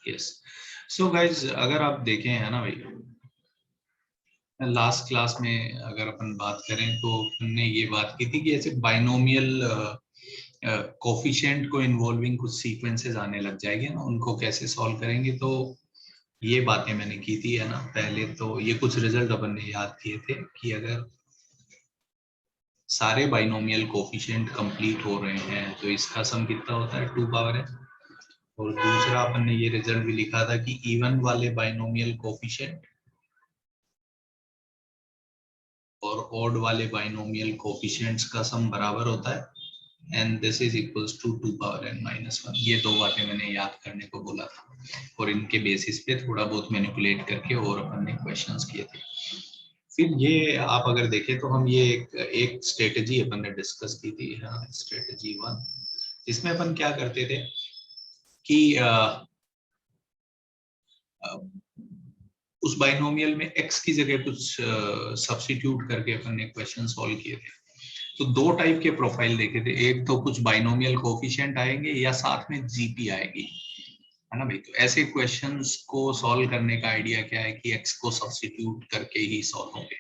Yes. So guys अगर आप देखें है ना भाई, लास्ट क्लास में अगर अपन बात करें तो हमने ये बात की थी कि ऐसे बाइनोमियल कोफिशिएंट को इन्वॉल्विंग कुछ सीक्वेंसेस आने लग जाएंगे ना, उनको कैसे सॉल्व करेंगे। तो ये बातें मैंने की थी है ना पहले। तो ये कुछ रिजल्ट अपन ने याद किए थे कि अगर सारे बाइनोमियल कोफिशिएंट कंप्लीट हो रहे हैं तो इसका सम कितना होता है 2 पावर है। और दूसरा अपन ने ये रिजल्ट भी लिखा था कि इवन वाले बाइनोमियल कोफिशिएंट और ऑड वाले बाइनोमियल कोफिशिएंट्स का सम बराबर होता है and this is equals to 2 power n minus 1। ये दो बातें मैंने याद करने को बोला था और इनके बेसिस पे थोड़ा बहुत मैनिपुलेट करके और अपन ने क्वेश्चंस किए थे। फिर ये आप अगर देखें तो हम ये एक स्ट्रेटेजी अपन ने डिस्कस की थी, हाँ स्ट्रेटेजी 1, इसमें अपन क्या करते थे कि उस बाइनोमियल में x की जगह कुछ सब्स्टिट्यूट करके अपन ने क्वेश्चन सॉल्व किए थे। तो दो टाइप के प्रोफाइल देखे थे, एक तो कुछ बाइनोमियल कोफिशिएंट आएंगे या साथ में जीपी आएगी, है ना भाई। तो ऐसे क्वेश्चंस को सॉल्व करने का आइडिया क्या है कि x को सब्स्टिट्यूट करके ही सॉल्व होंगे।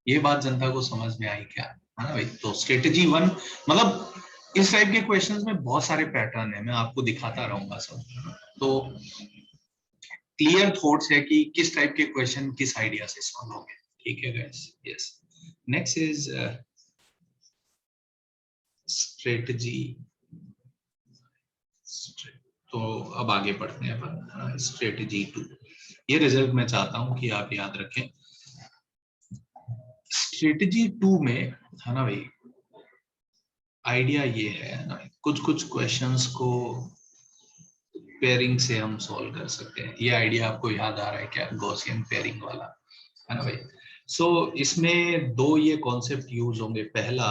ये बात जनता को समझ में आई क्या, है ना भाई। तो स्ट्रेटेजी 1 मतलब इस टाइप के क्वेश्चंस में बहुत सारे पैटर्न है, मैं आपको दिखाता रहूंगा सब। तो क्लियर थॉट्स है कि किस टाइप के क्वेश्चन किस आइडिया से सॉल्व होंगे। ठीक है guys, yes. Next is strategy. तो अब आगे बढ़ते हैं अपन स्ट्रेटजी 2। ये रिजल्ट मैं चाहता हूं कि आप याद रखें। स्ट्रेटजी 2 में है ना भाई, आइडिया ये है ना, कुछ कुछ क्वेश्चंस को पेयरिंग से हम सॉल्व कर सकते हैं। ये आइडिया आपको याद आ रहा है क्या, गॉसियन पेयरिंग वाला, है ना भाई। सो इसमें दो ये कॉन्सेप्ट यूज होंगे। पहला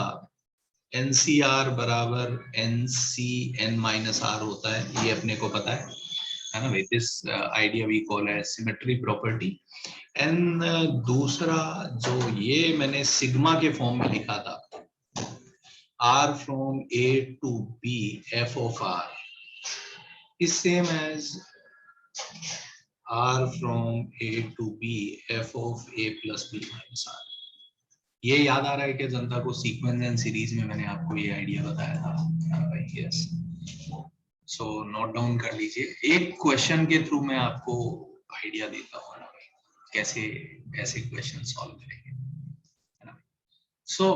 NCR बराबर NC(n-r) होता है, ये अपने को पता है ना भाई। दिस आइडिया वी कॉल है सिमेट्री प्रॉपर्टी। एंड दूसरा जो ये मैंने सिग्मा के फॉर्म में लिखा था, R from A to B f of R is same as R from A to B f of A plus B minus R। ये याद आ रहा है कि जनता को सीक्वेंस एंड सीरीज में मैंने आपको ये आइडिया बताया था भाई। यस, सो नोट डाउन कर लीजिए। एक क्वेश्चन के थ्रू मैं आपको आइडिया देता हूँ ना भाई, कैसे ऐसे क्वेश्चन सॉल्व करेंगे, है ना। सो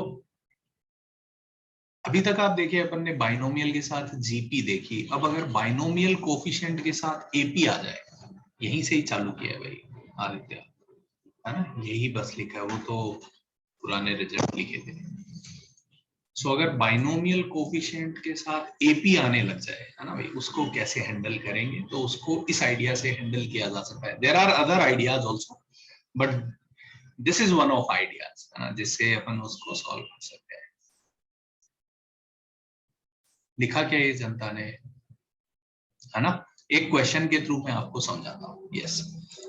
अभी तक आप देखिए अपन ने बाइनोमियल के साथ जीपी देखी। अब अगर बाइनोमियल कोफिशिएंट के साथ एपी आ जाए, यहीं से ही चालू किया है भाई आदित्य, है ना, यही बस लिखा है, वो तो पुराने रिजल्ट लिखे थे। सो अगर बाइनोमियल कोफिशिएंट के साथ एपी आने लग जाए, है ना भाई, उसको कैसे हैंडल करेंगे। तो उसको इस आइडिया से हैंडल किया जा सकता है। There are other ideas also but this is one of ideas, है ना, जिससे अपन उसको सॉल्व कर सकते हैं। लिखा क्या ये जनता ने, है ना। एक क्वेश्चन के थ्रू मैं आपको समझाता हूँ। यस,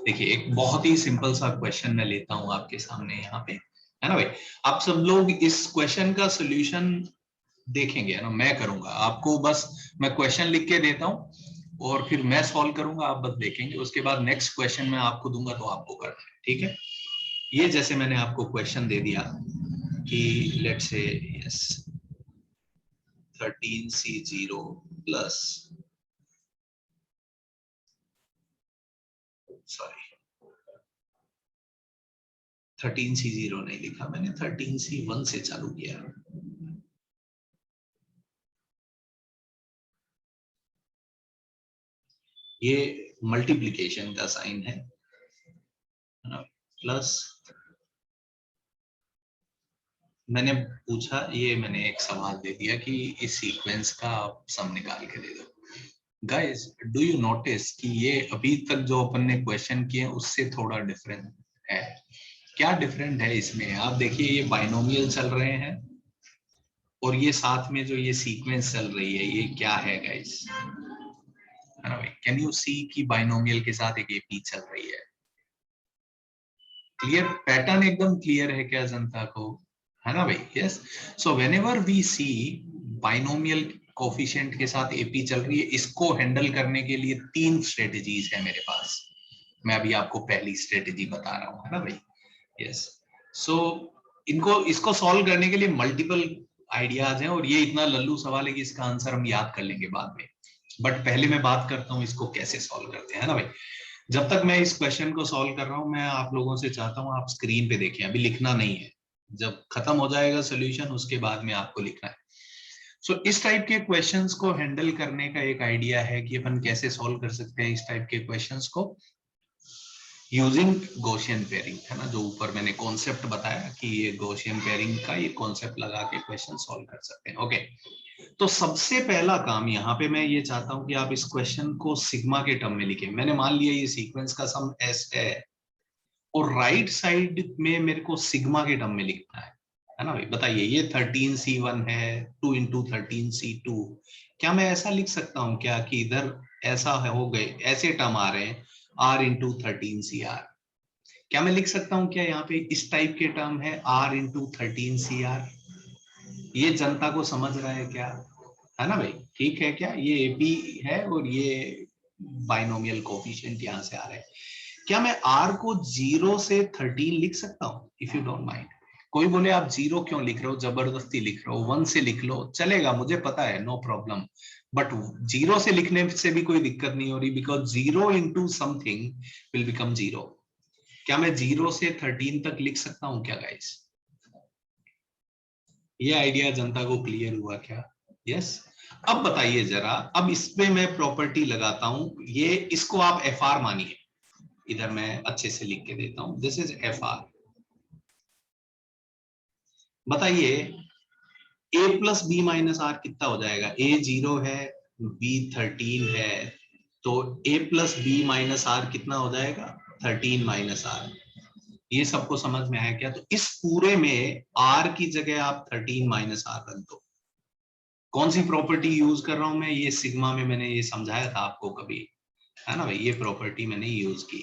देखिए एक बहुत ही सिंपल सा क्वेश्चन मैं लेता हूँ आपके सामने यहाँ पे, है ना भाई। आप सब लोग इस क्वेश्चन का सोल्यूशन देखेंगे, है ना, मैं करूंगा आपको, बस मैं क्वेश्चन लिख के देता हूँ और फिर मैं सॉल्व करूंगा, आप बस देखेंगे। उसके बाद नेक्स्ट क्वेश्चन मैं आपको दूंगा तो आपको करना है, ठीक है। ये जैसे मैंने आपको क्वेश्चन दे दिया कि let's say yes 13C0 plus, sorry 13C0 नहीं लिखा मैंने, 13C1 से चालू किया। ये मल्टीप्लिकेशन का साइन है प्लस, मैंने पूछा, ये मैंने एक सवाल दे दिया कि इस सीक्वेंस का आप सम निकाल के दे दो। गाइस डू यू नोटिस कि ये अभी तक जो अपन ने क्वेश्चन किए उससे थोड़ा डिफरेंट है। क्या डिफरेंट है इसमें, आप देखिए ये बाइनोमियल चल रहे हैं और ये साथ में जो ये सीक्वेंस चल रही है ये क्या है गाइस, है ना भाई। कैन यू सी कि बाइनोमियल के साथ एक एपी चल रही है। क्लियर, पैटर्न एकदम क्लियर है क्या जनता को, है ना भाई। Yes, so whenever we see binomial coefficient के साथ एपी चल रही है, इसको हैंडल करने के लिए 3 स्ट्रेटेजीज है मेरे पास। मैं अभी आपको पहली स्ट्रेटेजी बता रहा हूँ, है ना भाई। यस, सो इसको सॉल्व करने के लिए मल्टीपल आइडियाज हैं, और ये इतना लल्लू सवाल है कि इसका आंसर हम याद कर लेंगे बाद में। बट पहले मैं बात करता हूँ इसको कैसे सॉल्व करते हैं, ना भाई। जब तक मैं इस क्वेश्चन को सॉल्व कर रहा हूँ, मैं आप लोगों से चाहता हूँ आप स्क्रीन पे देखें, अभी लिखना नहीं है। जब खत्म हो जाएगा सोल्यूशन, उसके बाद में आपको लिखना है। सो इस टाइप के क्वेश्चंस को हैंडल करने का एक आइडिया है कि अपन कैसे सॉल्व कर सकते हैं इस टाइप के क्वेश्चंस को यूजिंग गॉसियन पेयरिंग, है ना। जो ऊपर मैंने कॉन्सेप्ट बताया कि ये गॉसियन पेयरिंग का ये कॉन्सेप्ट लगा के क्वेश्चन सॉल्व कर सकते हैं। ओके, तो सबसे पहला काम यहाँ पे मैं ये चाहता हूं कि आप इस क्वेश्चन को सिग्मा के टर्म में लिखें। मैंने मान लिया ये सीक्वेंस का सम एस है, और राइट साइड में मेरे को सिग्मा के टर्म में लिखना है ना भाई। बताइए, ये 13C1 है 2 इंटू 13C2। क्या मैं ऐसा लिख सकता हूं क्या कि इधर ऐसा हो गए, ऐसे टर्म आ रहे हैं R इंटू 13CR। क्या मैं लिख सकता हूं क्या यहाँ पे इस टाइप के टर्म है R इंटू 13CR? ये जनता को समझ रहा है क्या, है ना भाई। ठीक है क्या, ये एपी है और ये बाइनोमियल कोफिशिएंट यहाँ से आ रहा है। क्या मैं R को 0 से 13 लिख सकता हूँ? If you don't mind. कोई बोले आप 0 क्यों लिख रहे हो, जबरदस्ती लिख रहे हो, 1 से लिख लो, चलेगा, मुझे पता है, नो प्रॉब्लम। बट 0 से लिखने से भी कोई दिक्कत नहीं हो रही, because 0 into something will become 0। क्या मैं 0 से 13 तक लिख सकता हूँ क्या गाइस? ये आइडिया जनता को क्लियर हुआ क्या? यस। अब बताइए जरा, अब इसमें मैं प्रॉपर्टी लगाता हूं, ये इसको आप एफ आर मानिए। इधर मैं अच्छे से लिख के देता हूं, दिस इज एफ आर। बताइए a plus b minus r कितना हो जाएगा? a 0 है, b 13 है, तो a plus b minus r कितना हो जाएगा? 13 माइनस आर। ये सबको समझ में आया क्या? तो इस पूरे में r की जगह आप 13 माइनस आर रख दो। कौन सी प्रॉपर्टी यूज कर रहा हूं मैं? ये सिग्मा में मैंने ये समझाया था आपको कभी, है ना भाई। ये प्रॉपर्टी मैंने यूज की,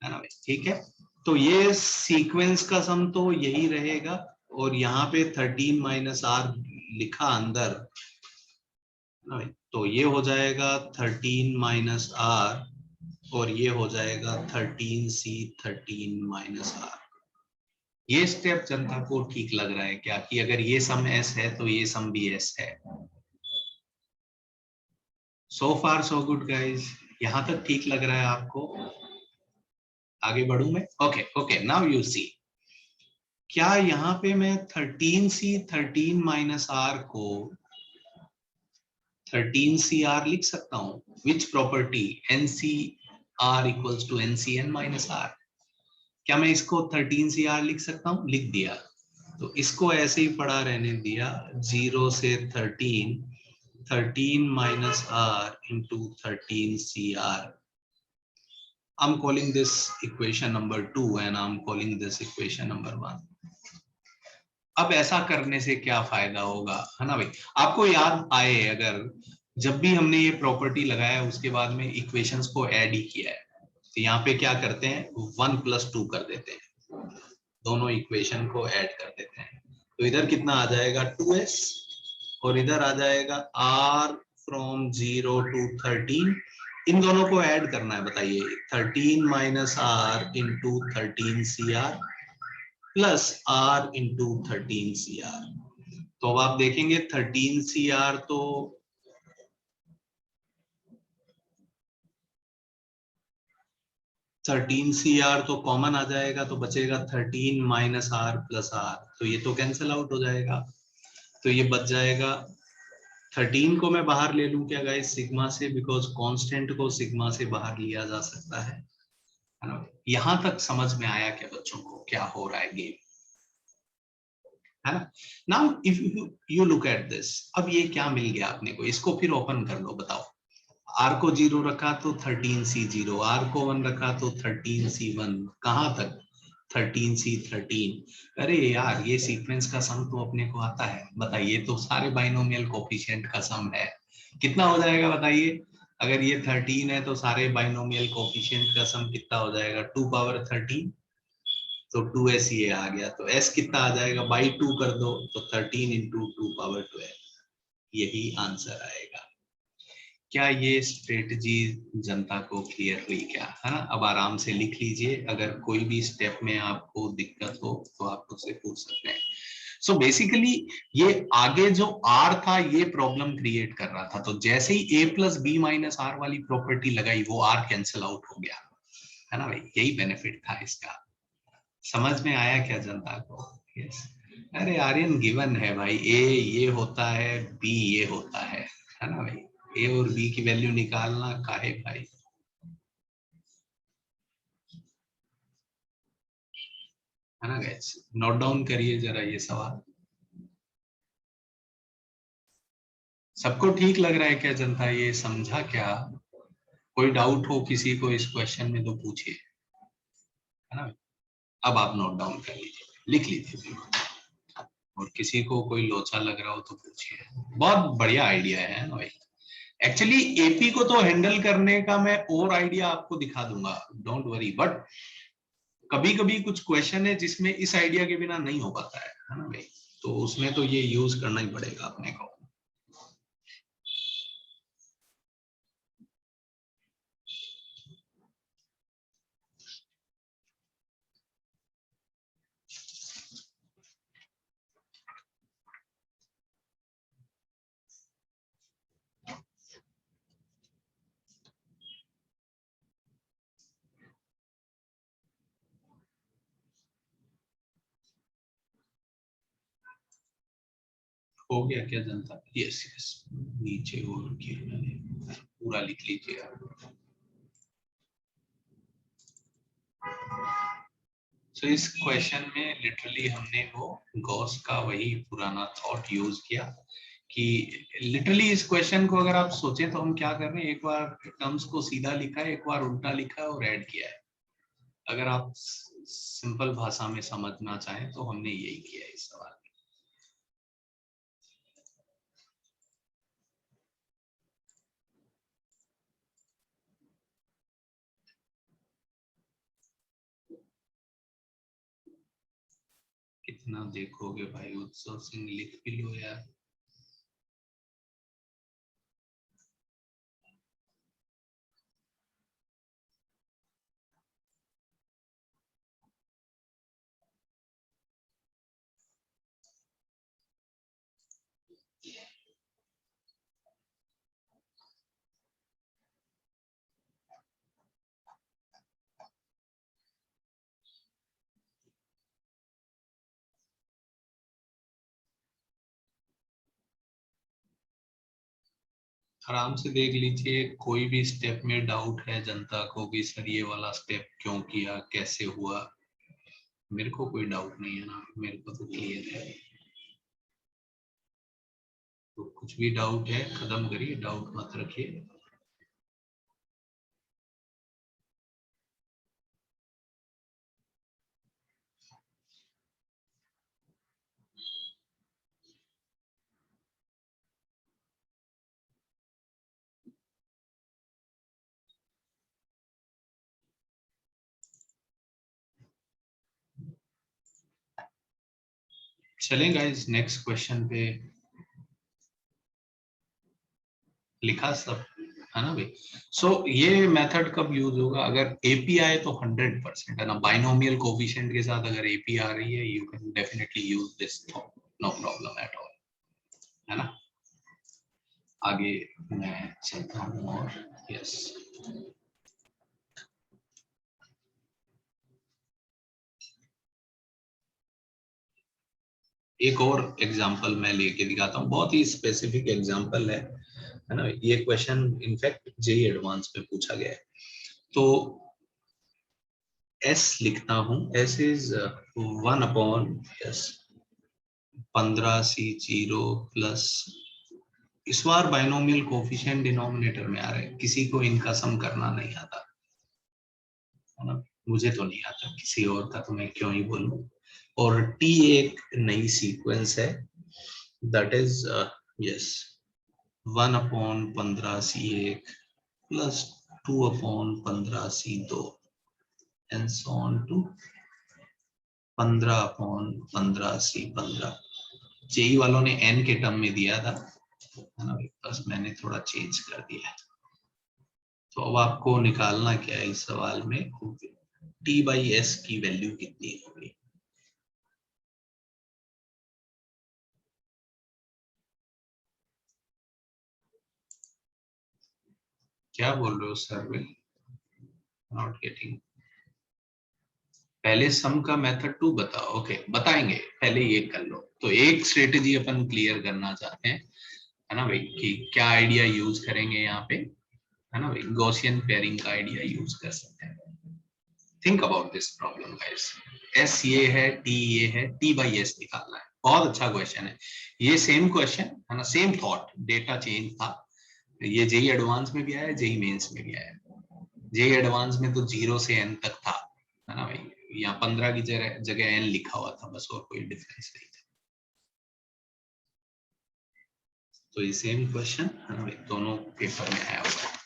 है ना भाई। ठीक है, तो ये सीक्वेंस का सम तो यही रहेगा, और यहाँ पे 13 माइनस आर लिखा अंदर, है ना भाई। तो ये हो जाएगा 13 माइनस आर, और ये हो जाएगा 13C 13 माइनस आर। ये स्टेप जनता को ठीक लग रहा है क्या कि अगर ये सम एस है तो ये सम भी एस है? सो फार सो गुड गाइज, यहां तक ठीक लग रहा है आपको? आगे बढ़ू मैं? Okay okay, now you see. क्या यहाँ पे मैं 13C 13 माइनस आर को 13CR लिख सकता हूँ? Which property? NCR equals to NCN minus r. क्या मैं इसको 13CR लिख सकता हूँ? लिख दिया। तो इसको ऐसे ही पड़ा रहने दिया, 0 से 13, 13 minus r into 13CR। I'm calling this equation number 2 and I'm calling this equation number 1. अब ऐसा करने से क्या फायदा होगा, है ना भाई। आपको याद आए, अगर जब भी हमने ये प्रॉपर्टी लगाया उसके बाद में इक्वेशंस को ऐड ही किया है, तो यहाँ पे क्या करते हैं, 1 प्लस 2 कर देते हैं, दोनों इक्वेशन को ऐड कर देते हैं। तो इधर कितना आ जाएगा? 2s, और इधर आ जाएगा r फ्रॉम 0 टू 13। इन दोनों को ऐड करना है। बताइए, 13 minus r into 13CR plus r into 13CR। तो अब आप देखेंगे 13CR तो 13CR तो कॉमन आ जाएगा, तो बचेगा 13 माइनस आर प्लस आर। तो ये तो कैंसिल आउट हो जाएगा, तो ये बच जाएगा। 13 को मैं बाहर ले लूं क्या गाइस सिग्मा से? बिकॉज कांस्टेंट को सिग्मा से बाहर लिया जा सकता है ना। यहां तक समझ में आया क्या बच्चों को क्या हो रहा है गेम, है ना। Now if you look at this, अब ये क्या मिल गया अपने को, इसको फिर ओपन कर लो। बताओ, R को 0 रखा तो 13C 0, R को 1 रखा तो 13C 1, कहां तक? 13C 13। अरे यार, ये सीक्वेंस का सम तो अपने को आता है। बताइए, तो सारे बाइनोमियल कोफिशिएंट का सम है, कितना हो जाएगा बताइए? अगर ये 13 है तो सारे बाइनोमियल कोफिशिएंट का सम कितना हो जाएगा? 2 पावर 13, तो 2s ये आ गया। तो s कितना आ जाएगा? बाई 2 कर दो, तो 13 इंटू 2 पावर 12। यही आंसर आएगा। क्या ये स्ट्रेटजी जनता को क्लियर हुई क्या, है ना? अब आराम से लिख लीजिए, अगर कोई भी स्टेप में आपको दिक्कत हो तो आप मुझसे पूछ सकते हैं। सो बेसिकली ये आगे जो आर था ये प्रॉब्लम क्रिएट कर रहा था, तो जैसे ही ए प्लस बी माइनस आर वाली प्रॉपर्टी लगाई वो आर कैंसिल आउट हो गया, है ना भाई? यही बेनिफिट था इसका। समझ में आया क्या जनता को? यस। अरे आर्यन गिवन है भाई, ए ये होता है, बी ये होता है ना भाई? ए और बी की वैल्यू निकालना काहे भाई? है ना गाइस? नोट डाउन करिए जरा ये सवाल। सबको ठीक लग रहा है क्या जनता? ये समझा क्या? कोई डाउट हो किसी को इस क्वेश्चन में तो पूछिए, है ना? अब आप नोट डाउन कर लीजिए, लिख लीजिए, और किसी को कोई लोचा लग रहा हो तो पूछिए। बहुत बढ़िया आइडिया है ना भाई। एक्चुअली एपी को तो हैंडल करने का मैं और आइडिया आपको दिखा दूंगा, डोंट वरी, बट कभी कभी कुछ क्वेश्चन है जिसमें इस आइडिया के बिना नहीं हो पाता है ना भाई? तो उसमें तो ये यूज करना ही पड़ेगा अपने को। हो गया क्या जनता? यस यस, नीचे और किया मैंने, पूरा लिख लीजिए आप। तो इस क्वेश्चन में लिटरली हमने वो गॉस का वही पुराना थॉट यूज किया कि लिटरली इस क्वेश्चन को अगर आप सोचें तो हम क्या कर रहे हैं, एक बार टर्म्स को सीधा लिखा है, एक बार उल्टा लिखा है और ऐड किया है। अगर आप सिंपल भाषा में समझना चाहें तो हमने यही किया है इस सवाल में। कितना देखोगे भाई? उत्सव सिंह लिख भी लो यार। आराम से देख लीजिए, कोई भी स्टेप में डाउट है जनता को कि सर ये वाला स्टेप क्यों किया, कैसे हुआ? मेरे को कोई डाउट नहीं है ना, मेरे को तो क्लियर है। तो कुछ भी डाउट है खत्म करिए, डाउट मत रखिए। चलें गाइस नेक्स्ट क्वेश्चन पे। लिखा सब, है ना भाई? सो ये मेथड कब यूज होगा? अगर एपी आए तो 100% है ना, बाइनोमियल कोफिशिएंट के साथ अगर एपी आ रही है you can definitely use this, no problem at all, है ना? आगे मैं चलता हूँ और यस, एक और एग्जांपल मैं लेके दिखाता हूँ, बहुत ही स्पेसिफिक एग्जांपल है ना? ये क्वेश्चन इनफैक्ट जेई एडवांस में पूछा गया है। तो एस लिखता हूँ, S is 1/s 15c0 plus, इस बार बाइनोमियल कोफिशिएंट डिनोमिनेटर में आ रहे हैं, किसी को इनका सम करना नहीं आता, है ना? मुझे तो नहीं आता, किसी और का तो मैं क्यों ही बोलूं। और टी एक नई सीक्वेंस है, that is yes 1/15c1 plus 2/15c2 and so on to 15/15c15। JEE वालों ने एन के टर्म में दिया था, है ना, बस मैंने थोड़ा चेंज कर दिया है। तो अब आपको निकालना क्या है इस सवाल में, T/S की वैल्यू कितनी होगी। क्या बोल रहे हो सर, नॉट गेटिंग। पहले सम का मेथड 2 बताओ। ओके बताएंगे, पहले ये कर लो। तो एक स्ट्रेटेजी अपन क्लियर करना चाहते हैं, है ना भाई, कि क्या आइडिया यूज करेंगे यहाँ पे, है ना भाई, गॉसियन पेयरिंग का आइडिया यूज कर सकते हैं। Think about this problem guys. S ये है, टी ये है, T/S निकालना है। बहुत अच्छा क्वेश्चन है ये, सेम क्वेश्चन है ना, सेम थॉट, डेटा चेंज था। ये जेई एडवांस में भी आया, जेई मेंस में भी आया। जेई एडवांस में तो 0 से n तक था, है ना भाई, यहाँ 15 की जगह n लिखा हुआ था बस, और कोई डिफरेंस नहीं था। तो ये सेम क्वेश्चन है ना भाई, दोनों पेपर में आया हुआ है।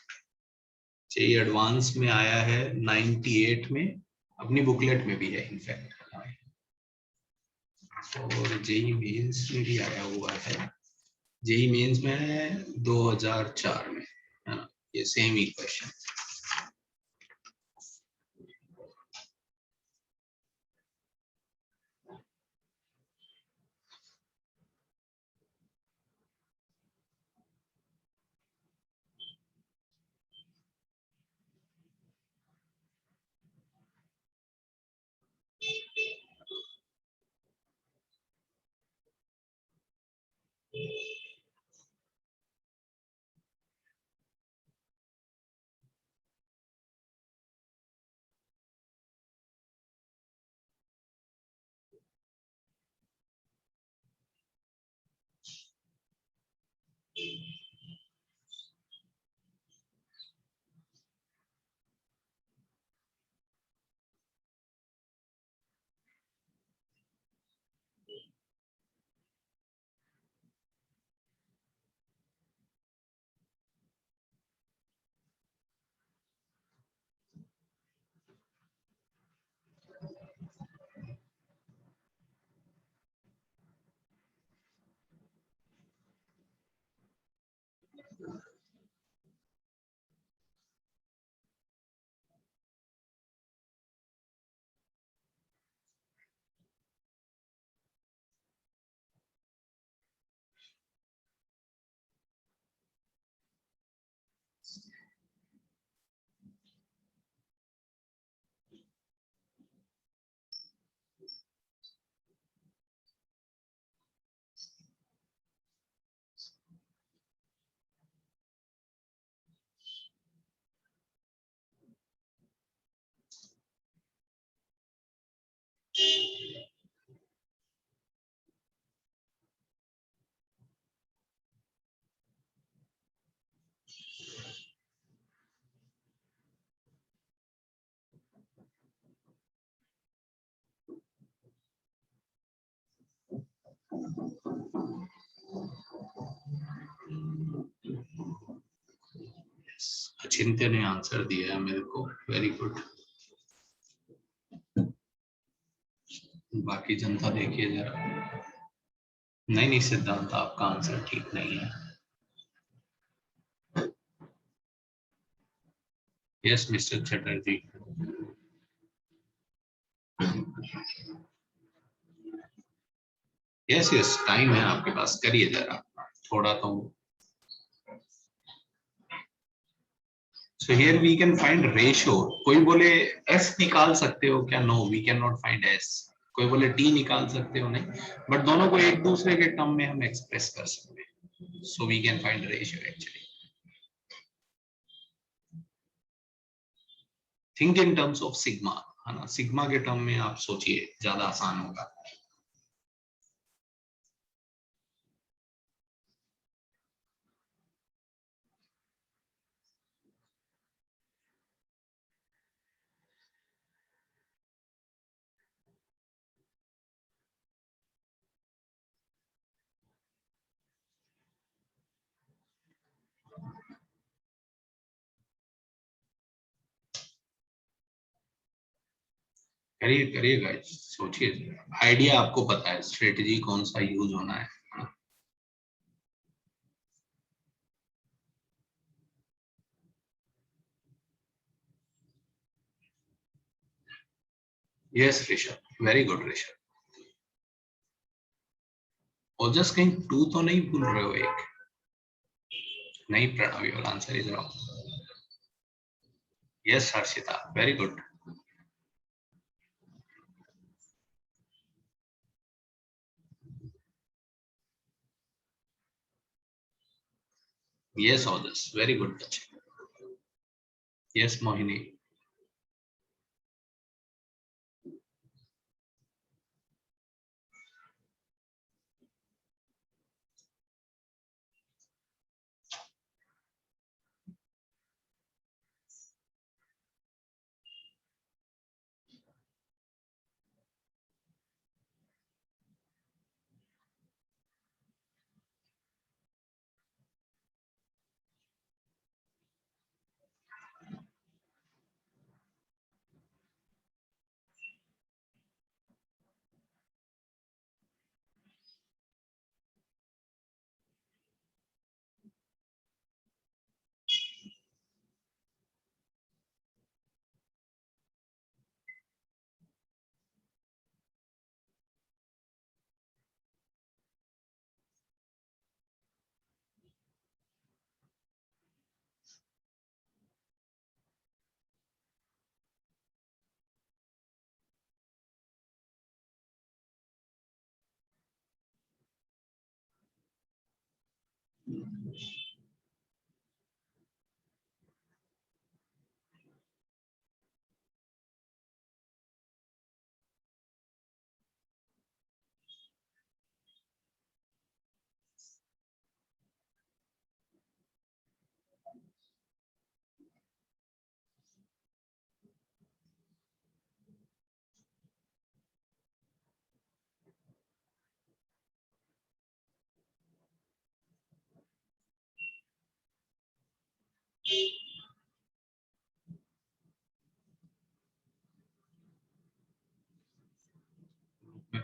जेई एडवांस में आया है 98 में, अपनी बुकलेट में भी है इनफैक्ट, और जेई मेंस में भी आया हुआ है। जेई मेंस में है 2004 में, है ना, ये सेम ही क्वेश्चन। अचिंत्य ने आंसर दिया है मेरे को, वेरी गुड। बाकी जनता देखिए जरा। नहीं नहीं सिद्धांत, आपका आंसर ठीक नहीं है। Yes mister Chatterjee. Yes yes, time है आपके पास, करिए जरा थोड़ा तो। So here we can find ratio. कोई बोले एस निकाल सकते हो क्या, no we can not find s. कोई बोले टी निकाल सकते हो, नहीं, बट दोनों को एक दूसरे के टर्म में हम एक्सप्रेस कर सकते हैं। So we can find ratio actually. Think in terms of sigma, है ना, सिग्मा के टर्म में आप सोचिए, ज्यादा आसान होगा। करिए करिए गाइस, सोचिए, आइडिया आपको पता है, स्ट्रेटजी कौन सा यूज होना है। Yes Rishabh, very good Rishabh. और जस्ट कहीं टू तो नहीं भूल रहे हो एक? नहीं Pranav, your answer is wrong. Yes Harshita, very good. Yes Ojas, very good बच्चे। यस मोहिनी।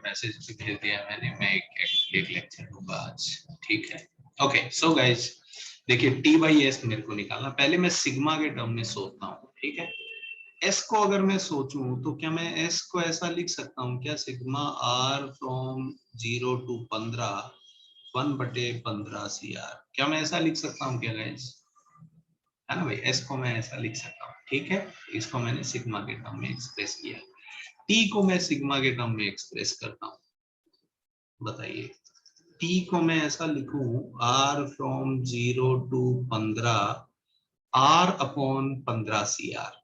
मैसेज भी भेज दिया मैंने, मैं एक लेक्चर दूंगा आज, ठीक है। ओके सो गाइज, देखिए टी बाई एस मेरे को निकालना, पहले मैं सिग्मा के टर्म में सोचता हूँ, ठीक है। एस को अगर मैं सोचूं तो क्या मैं एस को ऐसा लिख सकता हूँ क्या, sigma r from 0 to 15 1/15 c r, क्या मैं ऐसा लिख सकता हूँ क्या गाइज? है ना भाई, एस को मैं ऐसा लिख सकता हूँ, ठीक है। इसको मैंने सिग्मा के टर्म में एक्सप्रेस किया। टी को मैं सिग्मा के टर्म में एक्सप्रेस करता हूँ, बताइए। टी को मैं ऐसा लिखूं, r from 0 to 15 r upon 15 c r.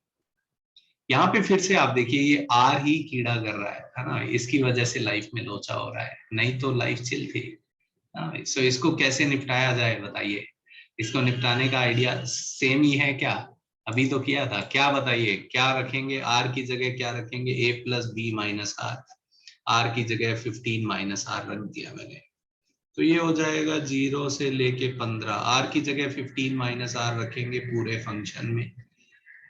यहाँ पे फिर से आप देखिए, ये आर ही कीड़ा कर रहा है ना, इसकी वजह से लाइफ में लोचा हो रहा है, नहीं तो लाइफ चिल थी। सो इसको कैसे निपटाया जाए बताइए। इसको निपटाने का आइडिया सेम ही है क्या? अभी तो किया था, क्या बताइए, क्या रखेंगे आर की जगह, क्या रखेंगे, a plus b minus r. R की जगह 15 माइनस आर रख दिया मैंने, तो ये हो जाएगा 0 से लेके 15, आर की जगह 15 माइनस आर रखेंगे पूरे फंक्शन में,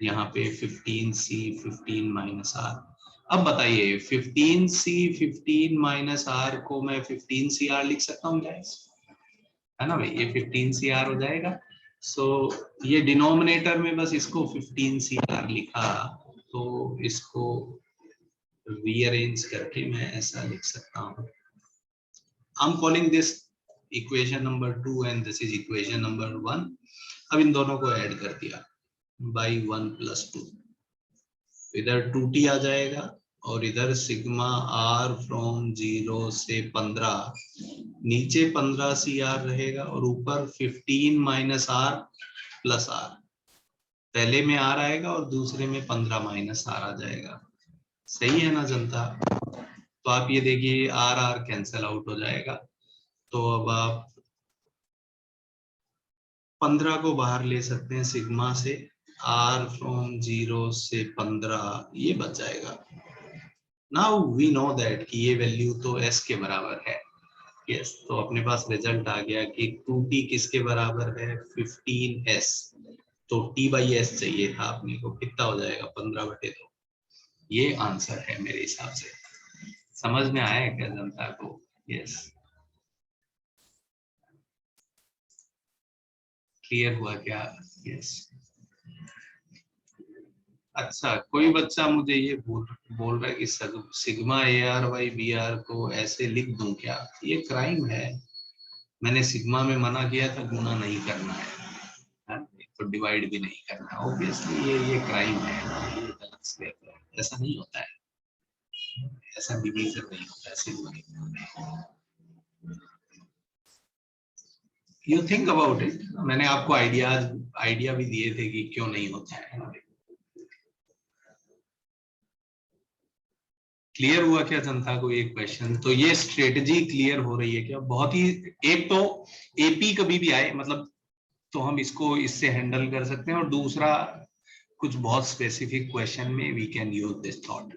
यहाँ पे 15c 15 माइनस आर। अब बताइए 15c 15 माइनस आर को मैं 15cr लिख सकता हूँ गाइस, है ना भाई, ये 15cr हो जाएगा। सो ये डिनोमिनेटर में बस इसको 15cr लिखा, तो इसको रीअरेंज करके मैं ऐसा लिख सकता हूँ। I'm calling this equation number 2 and this is equation number 1। अब इन दोनों को ऐड कर दिया by 1 plus 2, इधर 2t आ जाएगा और इधर सिग्मा r फ्रॉम 0 से 15, नीचे 15 cr रहेगा और ऊपर 15 माइनस r प्लस r। पहले में r आएगा और दूसरे में 15 माइनस r आ जाएगा। सही है ना जनता? तो आप ये देखिए r r कैंसिल आउट हो जाएगा, तो अब आप 15 को बाहर ले सकते हैं सिग्मा से, r फ्रॉम 0 से 15 ये बच जाएगा। नाउ वी नो दैट कि ये वैल्यू तो s के बराबर है। यस, तो अपने पास रिजल्ट आ गया कि 2t किसके बराबर है, 15s। तो t बाई एस चाहिए था अपने को, कितना हो जाएगा, 15/2। ये आंसर है मेरे हिसाब से। समझ में आया है क्या जनता को? यस, क्लियर हुआ क्या? यस, अच्छा, कोई बच्चा मुझे ये बोल रहा है कि sigma a r y b r को ऐसे लिख दूं क्या? ये क्राइम है। मैंने सिग्मा में मना किया था गुना नहीं करना है, तो डिवाइड भी नहीं करना। ऑब्वियसली ये क्राइम है, ये गलत स्टेप है। ऐसा नहीं होता है, ऐसा डिवीजन नहीं होता है sigma. You think about it. मैंने आपको आइडिया भी दिए थे कि क्यों नहीं होता है। क्लियर हुआ क्या जनता को? एक क्वेश्चन तो ये स्ट्रेटजी क्लियर हो रही है क्या? बहुत ही, एक तो एपी कभी भी आए मतलब तो हम इसको इससे हैंडल कर सकते हैं, और दूसरा कुछ बहुत स्पेसिफिक क्वेश्चन में we can use this thought.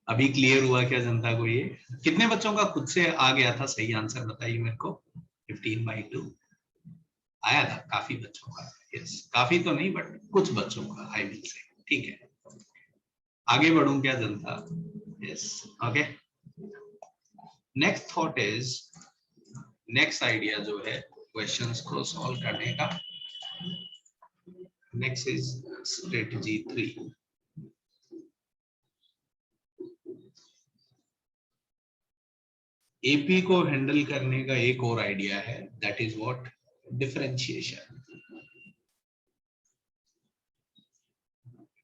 अभी क्लियर हुआ क्या जनता को? ये कितने बच्चों का खुद से आ गया था सही आंसर बताइए मेरे को। 15/2 आया था काफी बच्चों का। यस, काफी तो नहीं बट कुछ बच्चों का आई विल से। ठीक है, आगे बढ़ूं क्या जनता? Yes, okay. Next thought is, next idea जो है क्वेश्चंस को सॉल्व करने का, नेक्स्ट इज स्ट्रेटजी 3। एपी को हैंडल करने का एक और आइडिया है, that is what? Differentiation.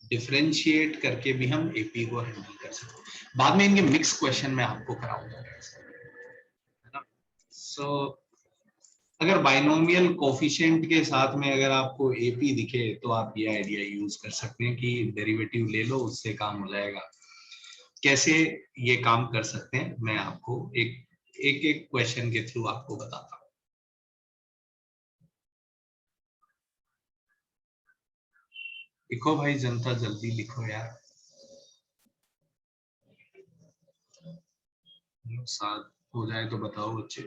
Differentiate करके भी हम एपी को हैंडल कर सकते हैं। बाद में इनके मिक्स क्वेश्चन में आपको कराऊंगा, है ना? सो अगर बाइनोमियल कोफिशिएंट के साथ में अगर आपको एपी दिखे तो आप ये आइडिया यूज कर सकते हैं कि डेरिवेटिव ले लो, उससे काम हो जाएगा। कैसे ये काम कर सकते हैं मैं आपको एक क्वेश्चन के थ्रू आपको बताता हूँ। लिखो भाई जनता, जल्दी लिखो यार। साथ हो जाए तो बताओ बच्चे।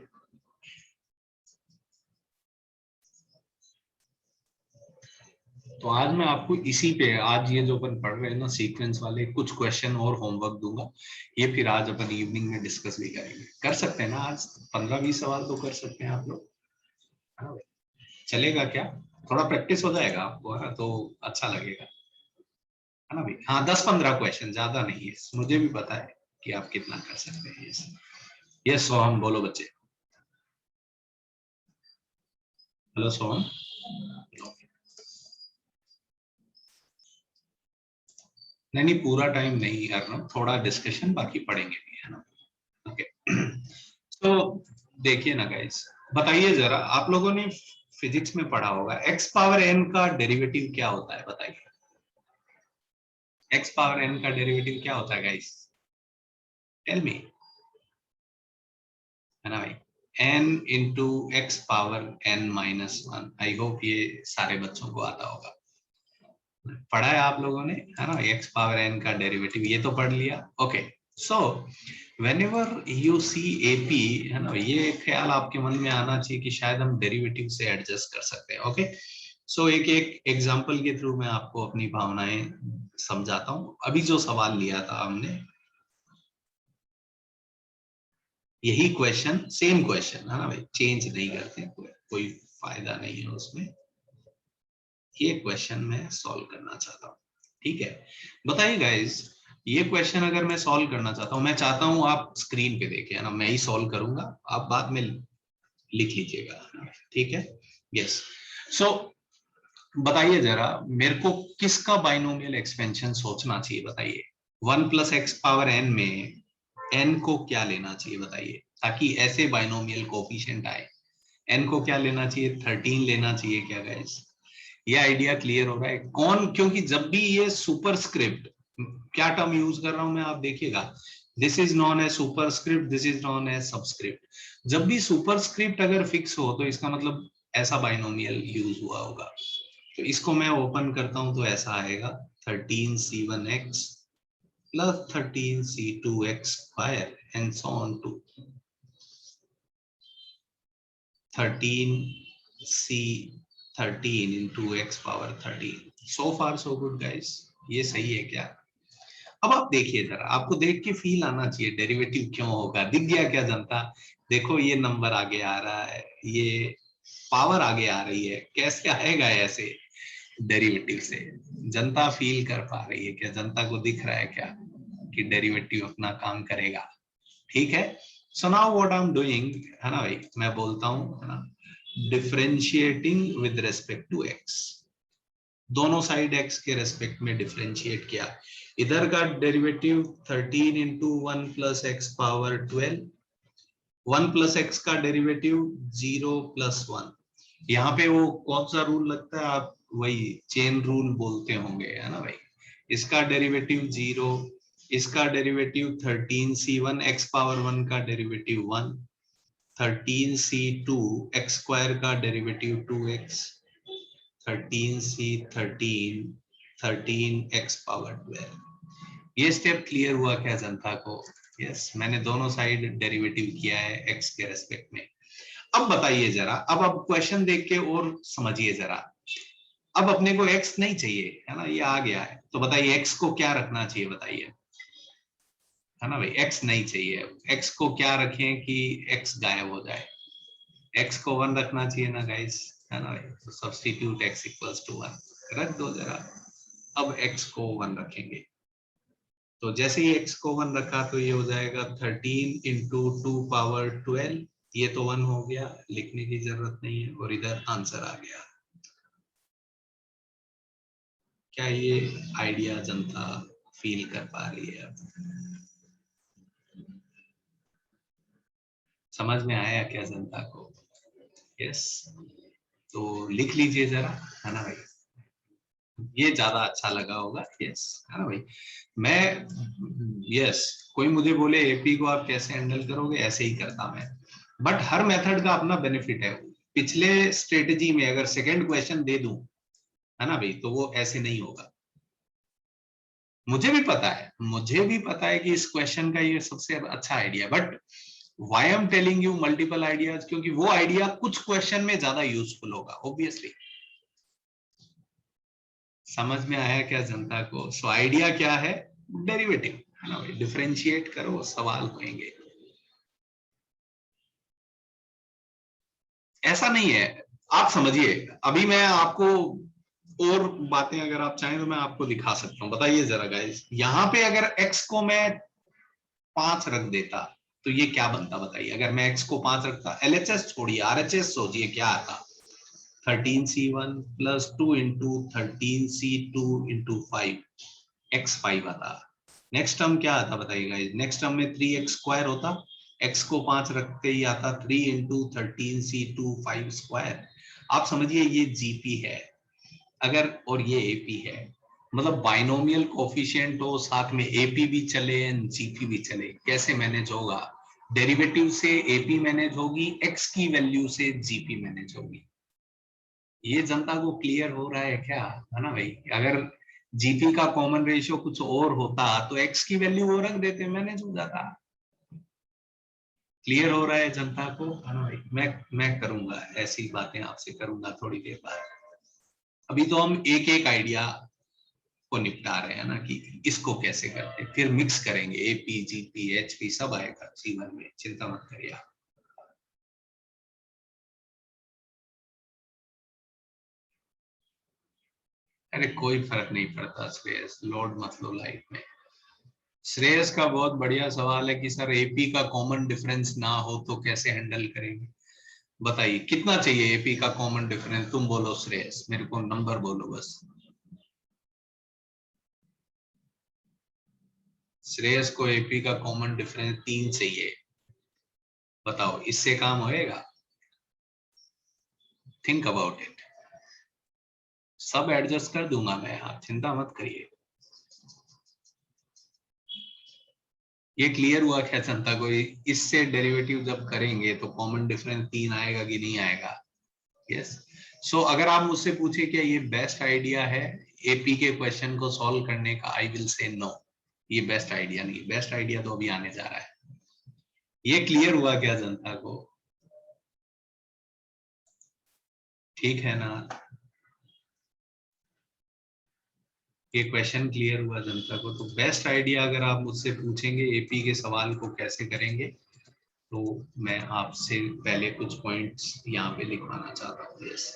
तो आज मैं आपको इसी पे, आज ये जो अपन पढ़ रहे हैं ना सीक्वेंस वाले, कुछ क्वेश्चन और होमवर्क दूंगा। ये फिर आज अपन इवनिंग में डिस्कस भी करेंगे। कर सकते हैं ना आज 15-20 सवाल तो कर सकते हैं आप लोग, है ना? चलेगा क्या? थोड़ा प्रैक्टिस हो जाएगा आपको, है ना? तो अच्छा लगेगा, है ना भाई? हाँ, 10-15 क्वेश्चन, ज्यादा नहीं है। मुझे भी पता है कि आप कितना कर सकते हैं। यस यस सोहम, बोलो बच्चे। हेलो सोहम। नहीं नहीं, पूरा टाइम नहीं कर रहा हूँ, थोड़ा डिस्कशन, बाकी पढ़ेंगे भी, है ना? ओके। तो देखिए ना गाइस, बताइए जरा, आप लोगों ने फिजिक्स में पढ़ा होगा एक्स पावर एन का डेरिवेटिव क्या होता है? बताइए, एक्स पावर एन का डेरिवेटिव क्या होता है गाइस? टेल मी, है ना भाई? n into x power n-1। I hope ये सारे बच्चों को आता होगा, पढ़ा है आप लोगों ने, है ना? एक्स पावर n का डेरिवेटिव ये तो पढ़ लिया। Okay, so whenever you see AP, है ना, ये ख्याल आपके मन में आना चाहिए कि शायद हम डेरिवेटिव से एडजस्ट कर सकते हैं। ओके, सो एक एक एग्जांपल के थ्रू मैं आपको अपनी भावनाएं समझाता हूँ। अभी जो सवाल लिया था हमने, यही क्वेश्चन, सेम क्वेश्चन, है ना भाई? चेंज नहीं करते, कोई फायदा नहीं है उसमें। ये क्वेश्चन मैं सॉल्व करना चाहता हूँ, ठीक है? बताइए गाइस, ये क्वेश्चन अगर मैं सॉल्व करना चाहता हूँ, मैं चाहता हूँ आप स्क्रीन पे देखें, है ना? मैं ही सॉल्व करूंगा, आप बाद में लिख लीजिएगा, ठीक है? यस, सो बताइए जरा मेरे को, किसका बाइनोमियल एक्सपेंशन सोचना चाहिए? बताइए, 1+x⁴n में n को क्या लेना चाहिए बताइए, ताकि ऐसे बाइनोमियल कोफिशिएंट आए। n को क्या लेना चाहिए? 13 लेना चाहिए क्या गाइस? ये आइडिया क्लियर हो रहा है कौन? क्योंकि जब भी ये सुपरस्क्रिप्ट, क्या टर्म यूज कर रहा हूं मैं, आप देखिएगा, this is known as superscript, this is known as subscript. जब भी सुपरस्क्रिप्ट अगर फिक्स हो तो इसका मतलब ऐसा बाइनोमियल यूज हुआ होगा। तो इसको मैं ओपन करता हूं तो ऐसा आएगा, 13c1x plus 13c2x² and so on to 13c13 into x⁴13। so far so good guys, ये सही है क्या? अब आप देखिए जरा, आपको देख के फील आना चाहिए डेरिवेटिव क्यों होगा। दिख गया क्या जनता? देखो ये नंबर आगे आ रहा है, ये पावर आगे आ रही है, कैसे आएगा ऐसे? डेरिवेटिव से। जनता फील कर पा रही है क्या? जनता को दिख रहा है क्या कि डेरिवेटिव अपना काम करेगा? ठीक है। So now what I am doing, है ना भाई, मैं बोलता हूँ, है ना, differentiating with respect to x. दोनों साइड एक्स के रेस्पेक्ट में डिफरेंशिएट किया। इधर का derivative 13 into 1 plus x power 12, 1 plus x का डेरिवेटिव 0 प्लस 1। यहाँ पे वो कौन सा रूल लगता है? आप वही चेन रूल बोलते होंगे, है ना भाई। इसका डेरिवेटिव 0, इसका डेरिवेटिव 13c1, एक्स पावर 1 का डेरिवेटिव 1, 13c2 एक्स स्क्वायर का derivative 2x, 13c13 13x power 12। ये स्टेप क्लियर हुआ क्या जनता को? यस, मैंने दोनों साइड डेरिवेटिव किया है x के रेस्पेक्ट में। अब बताइए जरा, अब क्वेश्चन देख के और समझिए जरा। अब अपने को x नहीं चाहिए, है ना, ये आ गया है, तो बताइए x को क्या रखना चाहिए? बताइए, है ना भाई, x नहीं चाहिए। x को क्या रखें कि x गायब हो जाए? x को 1 रखना चाहिए ना गाइस, है ना भाई। तो सब्स्टिट्यूट x इक्वल्स टू 1 रख दो जरा। अब x को 1 रखेंगे, तो जैसे ही x को 1 रखा तो ये हो जाएगा 13 इंटू 2 पावर 12। ये तो 1 हो गया, लिखने की जरूरत नहीं है, और इधर आंसर आ गया। क्या ये आइडिया जनता फील कर पा रही है? अब समझ में आया क्या जनता को? यस, तो लिख लीजिए जरा, है ना भाई, ये ज्यादा अच्छा लगा होगा। यस, है ना भाई। मैं यस, कोई मुझे बोले एपी को आप कैसे हैंडल करोगे, ऐसे ही करता मैं। बट हर मेथड का अपना बेनिफिट है। पिछले स्ट्रेटेजी में अगर सेकंड क्वेश्चन दे दूं, है ना भाई, तो वो ऐसे नहीं होगा। मुझे भी पता है, मुझे भी पता है कि इस क्वेश्चन का ये सबसे अच्छा idea, but why I am telling you multiple ideas, क्योंकि वो आइडिया कुछ क्वेश्चन में ज्यादा यूजफुल होगा ऑब्वियसली। समझ में आया क्या जनता को? सो आइडिया क्या है? डेरिवेटिव, है ना भाई, डिफरेंशिएट करो, सवाल होंगे। ऐसा नहीं है, आप समझिए। अभी मैं आपको और बातें अगर आप चाहें तो मैं आपको दिखा सकता हूं। बताइए जरा गाइस, यहाँ पे अगर x को मैं 5 रख देता तो ये क्या बनता? बताइए, अगर मैं x को 5 रखता, LHS छोड़िए, RHS सोचिए क्या आता? 13c1 plus 2 into 13c2 into 5, x5 आता। नेक्स्ट टर्म क्या आता बताइएगा? नेक्स्ट टर्म में 3x स्क्वायर होता, x को 5 रखते ही आता 3 इंटू 13c2 5 स्क्वायर। आप समझिए ये जीपी है अगर, और ये एपी है, मतलब बाइनोमियल कोफिशिएंट हो, साथ में एपी भी चले जीपी भी चले, कैसे मैनेज होगा? डेरिवेटिव से एपी मैनेज होगी, एक्स की वैल्यू से जीपी मैनेज होगी। ये जनता को क्लियर हो रहा है क्या, है ना भाई? अगर जीपी का कॉमन रेशियो कुछ और होता तो एक्स की वैल्यू वो रख देते, मैनेज हो जाता। क्लियर हो रहा है जनता को, है ना भाई? मैं करूंगा ऐसी बातें आपसे करूंगा थोड़ी देर बाद। अभी तो हम एक एक आइडिया को निपटा रहे हैं ना, कि इसको कैसे करते, फिर मिक्स करेंगे, एपी जीपी एचपी सब आएगा जीवन में, चिंता मत करिए आप। अरे कोई फर्क नहीं पड़ता श्रेयस, लोड मत लो लाइफ में। श्रेयस का बहुत बढ़िया सवाल है कि सर एपी का कॉमन डिफरेंस ना हो तो कैसे हैंडल करेंगे? बताइए कितना चाहिए एपी का कॉमन डिफरेंस? तुम बोलो श्रेयस, मेरे को नंबर बोलो बस। श्रेयस को एपी का कॉमन डिफरेंस 3 चाहिए। बताओ इससे काम होएगा? Think about it. सब एडजस्ट कर दूंगा मैं, आप चिंता मत करिए। ये क्लियर हुआ क्या जनता को? इससे डेरिवेटिव जब करेंगे तो कॉमन डिफरेंस 3 आएगा कि नहीं आएगा? यस। सो अगर आप मुझसे पूछे क्या ये बेस्ट आइडिया है एपी के क्वेश्चन को सॉल्व करने का, आई विल से नो, ये बेस्ट आइडिया नहीं। बेस्ट आइडिया तो अभी आने जा रहा है। ये क्लियर हुआ क्या जनता को? ठीक है ना? ये क्वेश्चन क्लियर हुआ जनता को? तो बेस्ट आइडिया अगर आप मुझसे पूछेंगे एपी के सवाल को कैसे करेंगे, तो मैं आपसे पहले कुछ पॉइंट्स यहाँ पे लिखवाना चाहता हूँ। यस,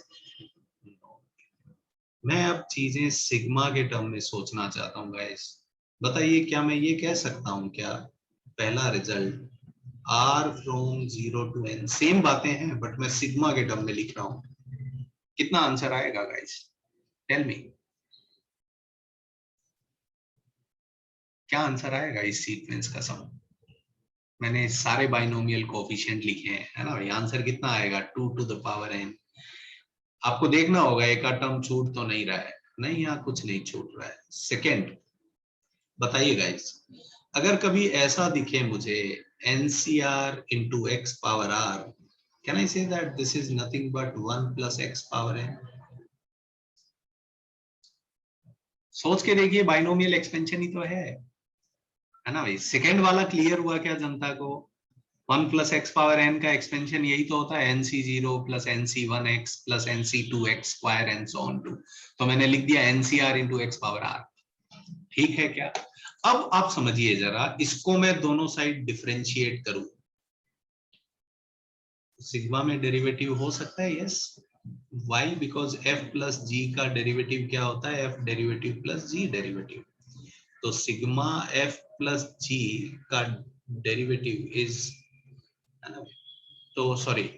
मैं अब चीजें सिग्मा के टर्म में सोचना चाहता हूँ गाइस। बताइए क्या मैं ये कह सकता हूँ क्या, पहला result r from 0 to n, same बातें हैं बट मैं सिग्मा के टर्म में लिख रहा हूँ, कितना आंसर आएगा गाइस, टेल मी, क्या आंसर आएगा इस सीक्वेंस का सम। मैंने सारे बाइनोमियल कोएफिशिएंट लिखे हैं, है ना भाई, आंसर कितना आएगा 2 to the power n। आपको देखना होगा एक टर्म छूट तो नहीं रहा है, नहीं यहाँ कुछ नहीं छूट रहा है। सेकेंड बताइए गाइस, अगर कभी ऐसा दिखे मुझे NCR into x power r, can I say that this is nothing but 1 plus x power n? सोच के देखिए, बाइनोमियल एक्सपेंशन ही तो है ना भाई। सेकेंड वाला क्लियर हुआ क्या जनता को, 1 प्लस एक्स पावर एन का एक्सपेंशन यही तो होता है, NC0 plus NC1x plus NC2x square and so on to. तो मैंने लिख दिया NCR into x power r, ठीक है क्या। अब आप समझिए जरा, इसको मैं दोनों साइड डिफरेंशिएट करूं, सिग्मा में डेरिवेटिव हो सकता है, yes. Why, because F plus G का डेरिवेटिव क्या होता है, F derivative plus G derivative. तो सिग्मा एफ प्लस जी का डेरिवेटिव इज, तो सॉरी,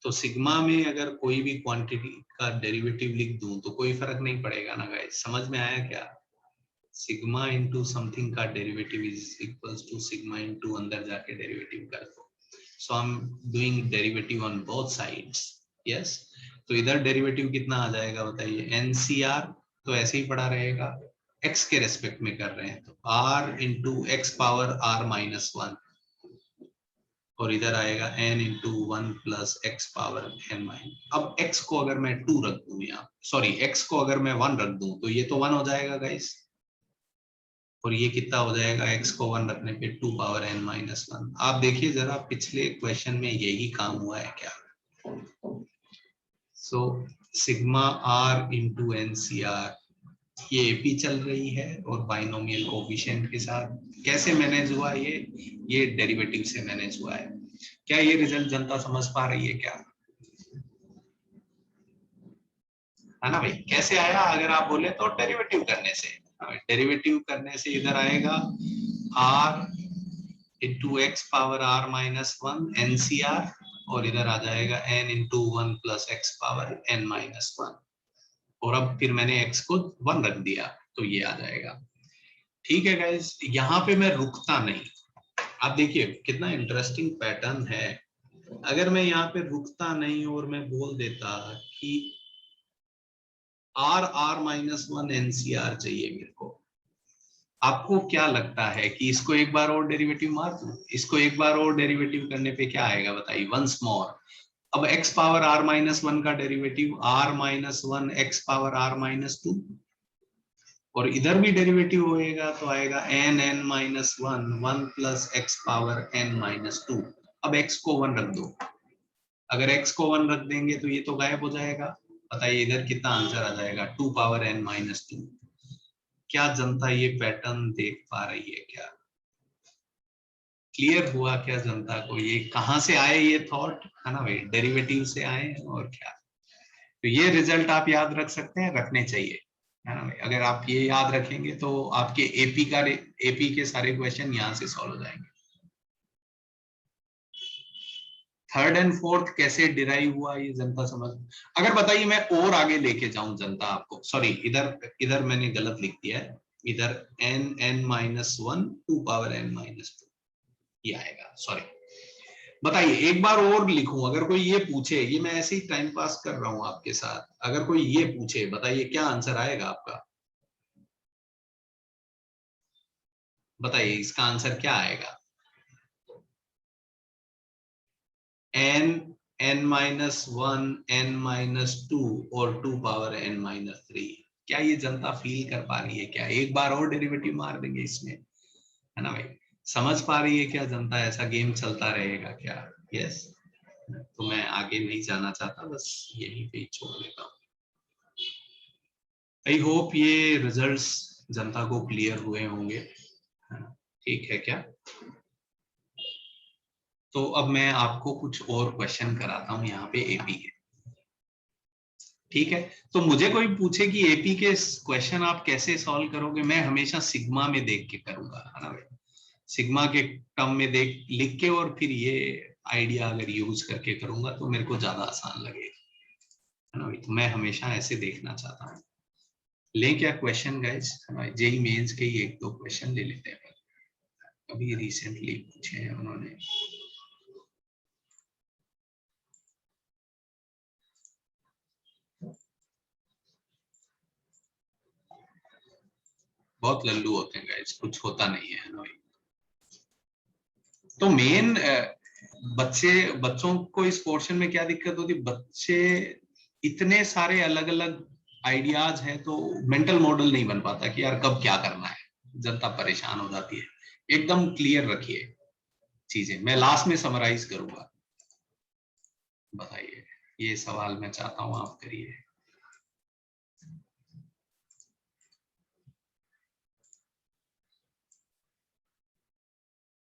तो सिग्मा में अगर कोई भी क्वांटिटी का डेरिवेटिव लिख दूं तो कोई फर्क नहीं पड़ेगा ना गाइस, समझ में आया क्या। सिग्मा इंटू समथिंग का derivative is equals to sigma into अंदर जाके डेरिवेटिव कर दो। So I am doing derivative on both sides, yes. तो इधर डेरिवेटिव कितना आ जाएगा बताइए, NCR, तो ऐसे ही पड़ा रहेगा, x के रेस्पेक्ट में कर रहे हैं तो r into x power r minus 1, और इधर आएगा n into 1 plus x power n minus. अब x को अगर मैं 2 रख दूं, यहाँ सॉरी x को अगर मैं 1 रख दूं तो ये तो 1 हो जाएगा गाइस, और ये कितना हो जाएगा, x को 1 रखने पे 2 पावर n माइनस 1। आप देखिए जरा, पिछले क्वेश्चन में यही काम हुआ है क्या। So sigma r into NCR, ये एपी चल रही है और बाइनोमियल कोएफिशिएंट के साथ कैसे मैनेज हुआ, ये डेरिवेटिव से मैनेज हुआ है। क्या ये रिजल्ट जनता समझ पा रही है क्या, है ना भाई। कैसे आया, अगर आप बोले तो डेरिवेटिव करने से, डेरिवेटिव करने से इधर आएगा r into x power r minus 1 NCR, और इधर आ जाएगा n into 1 plus x power n minus 1, और अब फिर मैंने x को 1 रख दिया तो ये आ जाएगा। ठीक है गाइस, यहाँ पे मैं रुकता नहीं। आप देखिए कितना इंटरेस्टिंग पैटर्न है, अगर मैं यहाँ पे रुकता नहीं और मैं बोल देता कि r माइनस 1 NCR चाहिए मेरे को, आपको क्या लगता है कि इसको एक बार और डेरिवेटिव मार दूं, इसको एक बार और डेरिवेटिव करने पे क्या आएगा बताइए, वंस मोर। अब x पावर r माइनस 1 का derivative r minus 1 x power r minus 2, और इधर भी डेरिवेटिव होएगा तो आएगा n minus 1 plus x power n minus 2। अब x को 1 रख दो, अगर x को 1 रख देंगे तो ये तो गायब हो जाएगा। बताइए इधर कितना आंसर आ जाएगा, 2 पावर n माइनस 2। क्या जनता ये पैटर्न देख पा रही है क्या, क्लियर हुआ क्या जनता को, ये कहां से आए ये थॉट, है ना भाई, डेरिवेटिव से आए और क्या। तो ये रिजल्ट आप याद रख सकते हैं, रखने चाहिए, है ना भाई। अगर आप ये याद रखेंगे तो आपके एपी के सारे क्वेश्चन यहाँ से सॉल्व हो जाएंगे। थर्ड एंड फोर्थ कैसे डिराइव हुआ ये जनता समझ, अगर बताइए मैं और आगे लेके जाऊं जनता आपको, सॉरी इधर इधर मैंने गलत लिख दिया है, इधर n minus 1 2 power n minus 2 ये आएगा, सॉरी। बताइए एक बार और लिखूं, अगर कोई ये पूछे, ये मैं ऐसे ही टाइम पास कर रहा हूं आपके साथ, अगर कोई ये पूछे बताइए क्या आंसर आएगा आपका, बताइए इसका आंसर क्या आएगा, n माइनस 1 n माइनस 2 और 2 पावर n माइनस 3। क्या ये जनता फील कर पा रही है क्या, एक बार और डेरिवेटिव मार देंगे इसमें, है ना भाई। समझ पा रही है क्या जनता, ऐसा गेम चलता रहेगा क्या, यस। तो मैं आगे नहीं जाना चाहता, बस यहीं पे छोड़ देता हूँ। आई होप ये रिजल्ट्स जनता को क्लियर हुए होंगे, ठीक है क्या। तो अब मैं आपको कुछ और क्वेश्चन कराता हूँ यहाँ पे एपी के, ठीक है। तो मुझे कोई पूछे कि एपी के क्वेश्चन आप कैसे सॉल्व करोगे, मैं हमेशा सिग्मा में देख के करूंगा, है ना भाई। सिग्मा के टर्म में देख लिख के और फिर ये आइडिया अगर यूज करके करूंगा तो मेरे को ज्यादा आसान लगेगा, है ना भाई। तो मैं हमेशा ऐसे देखना चाहता हूँ। ले क्या क्वेश्चन गाइस, जेई मेंस के ही एक दो क्वेश्चन ले लेते हैं, अभी रिसेंटली पूछे हैं उन्होंने। बहुत लल्लू होते हैं गाइस, कुछ होता नहीं है ना भाई। तो मेन बच्चों को इस पोर्शन में क्या दिक्कत होती, बच्चे इतने सारे अलग अलग आइडियाज हैं तो मेंटल मॉडल नहीं बन पाता कि यार कब क्या करना है, जनता परेशान हो जाती है। एकदम क्लियर रखिए चीजें, मैं लास्ट में समराइज करूंगा। बताइए, ये सवाल मैं चाहता हूं आप करिए।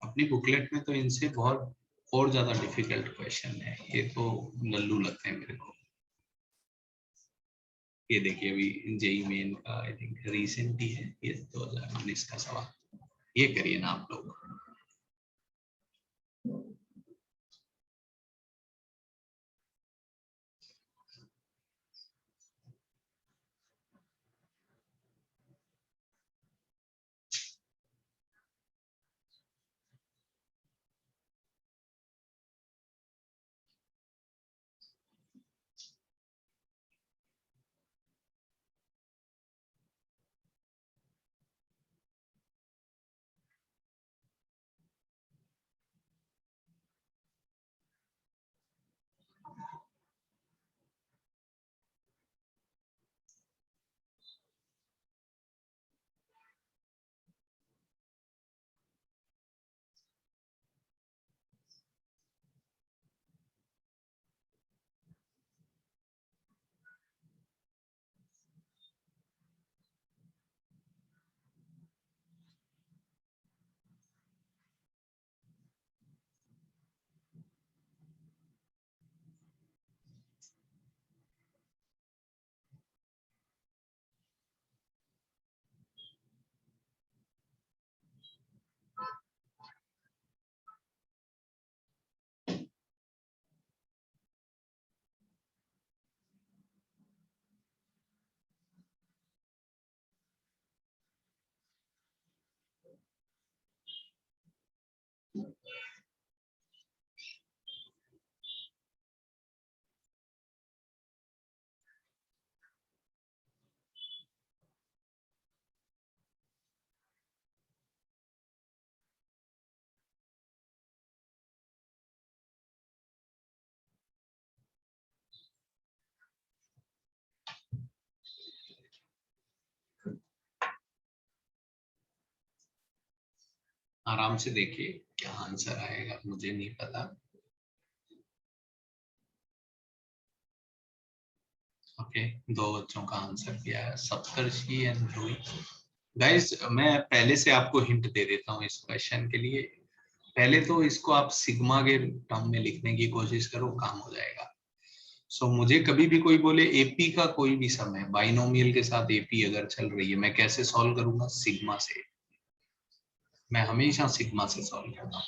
अपनी बुकलेट में तो इनसे बहुत और ज्यादा डिफिकल्ट क्वेश्चन है, ये तो लल्लू लगते हैं मेरे को। ये देखिए अभी जेई मेन का आई थिंक रिसेंट ही है ये, 2019 का सवाल। ये करिए ना आप लोग। आराम से देखिए क्या आंसर आएगा, मुझे नहीं पता। ओके, दो बच्चों का आंसर किया है, सप्तर्षि एंड रोहित। गाइस मैं पहले से आपको हिंट दे देता हूँ इस क्वेश्चन के लिए। पहले तो इसको आप सिग्मा के टर्म में लिखने की कोशिश करो, काम हो जाएगा। सो मुझे कभी भी कोई बोले एपी का कोई भी सम है, बाइनोमियल के साथ एपी अगर चल रही है, मैं कैसे सॉल्व करूंगा, सिग्मा से। मैं हमेशा सिग्मा से सॉल्व करता हूँ।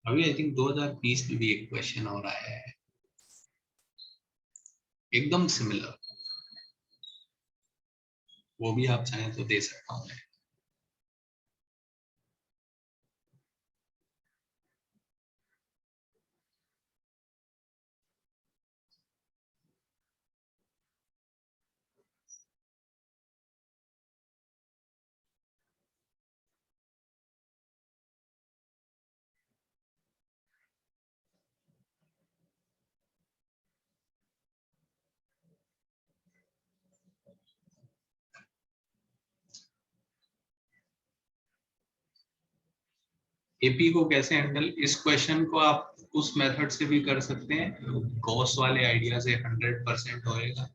अभी आई थिंक 2020 में भी एक क्वेश्चन और आया है एकदम सिमिलर, वो भी आप चाहें तो दे सकता हूँ मैं। एपी को कैसे हैंडल, इस क्वेश्चन को आप उस मेथड से भी कर सकते हैं, गॉस वाले आइडिया से 100% होएगा।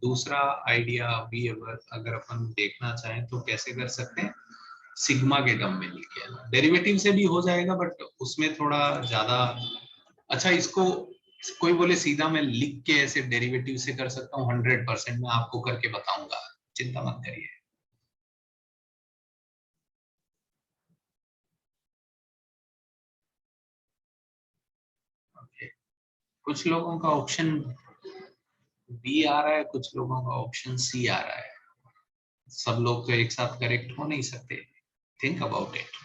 दूसरा आइडिया भी अगर अपन देखना चाहें तो कैसे कर सकते हैं, सिग्मा के टर्म में लिख के, डेरिवेटिव से भी हो जाएगा बट उसमें थोड़ा ज्यादा अच्छा। इसको कोई बोले सीधा मैं लिख के ऐसे डेरिवेटिव से कर सकता हूँ 100%, मैं आपको करके बताऊंगा, चिंता मत करिए। ओके, कुछ लोगों का ऑप्शन बी आ रहा है, कुछ लोगों का ऑप्शन सी आ रहा है, सब लोग तो एक साथ करेक्ट हो नहीं सकते, थिंक अबाउट इट,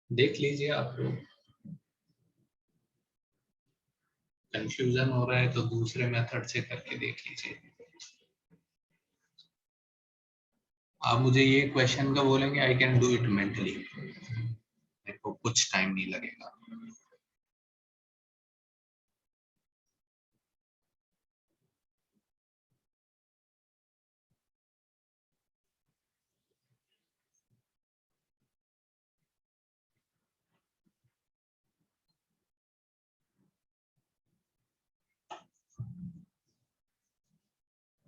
देख लीजिए आप लोग। कंफ्यूजन हो रहा है तो दूसरे मेथड से करके देख लीजिए। आप मुझे ये क्वेश्चन का बोलेंगे, I can do it mentally, मेरे को कुछ टाइम नहीं लगेगा।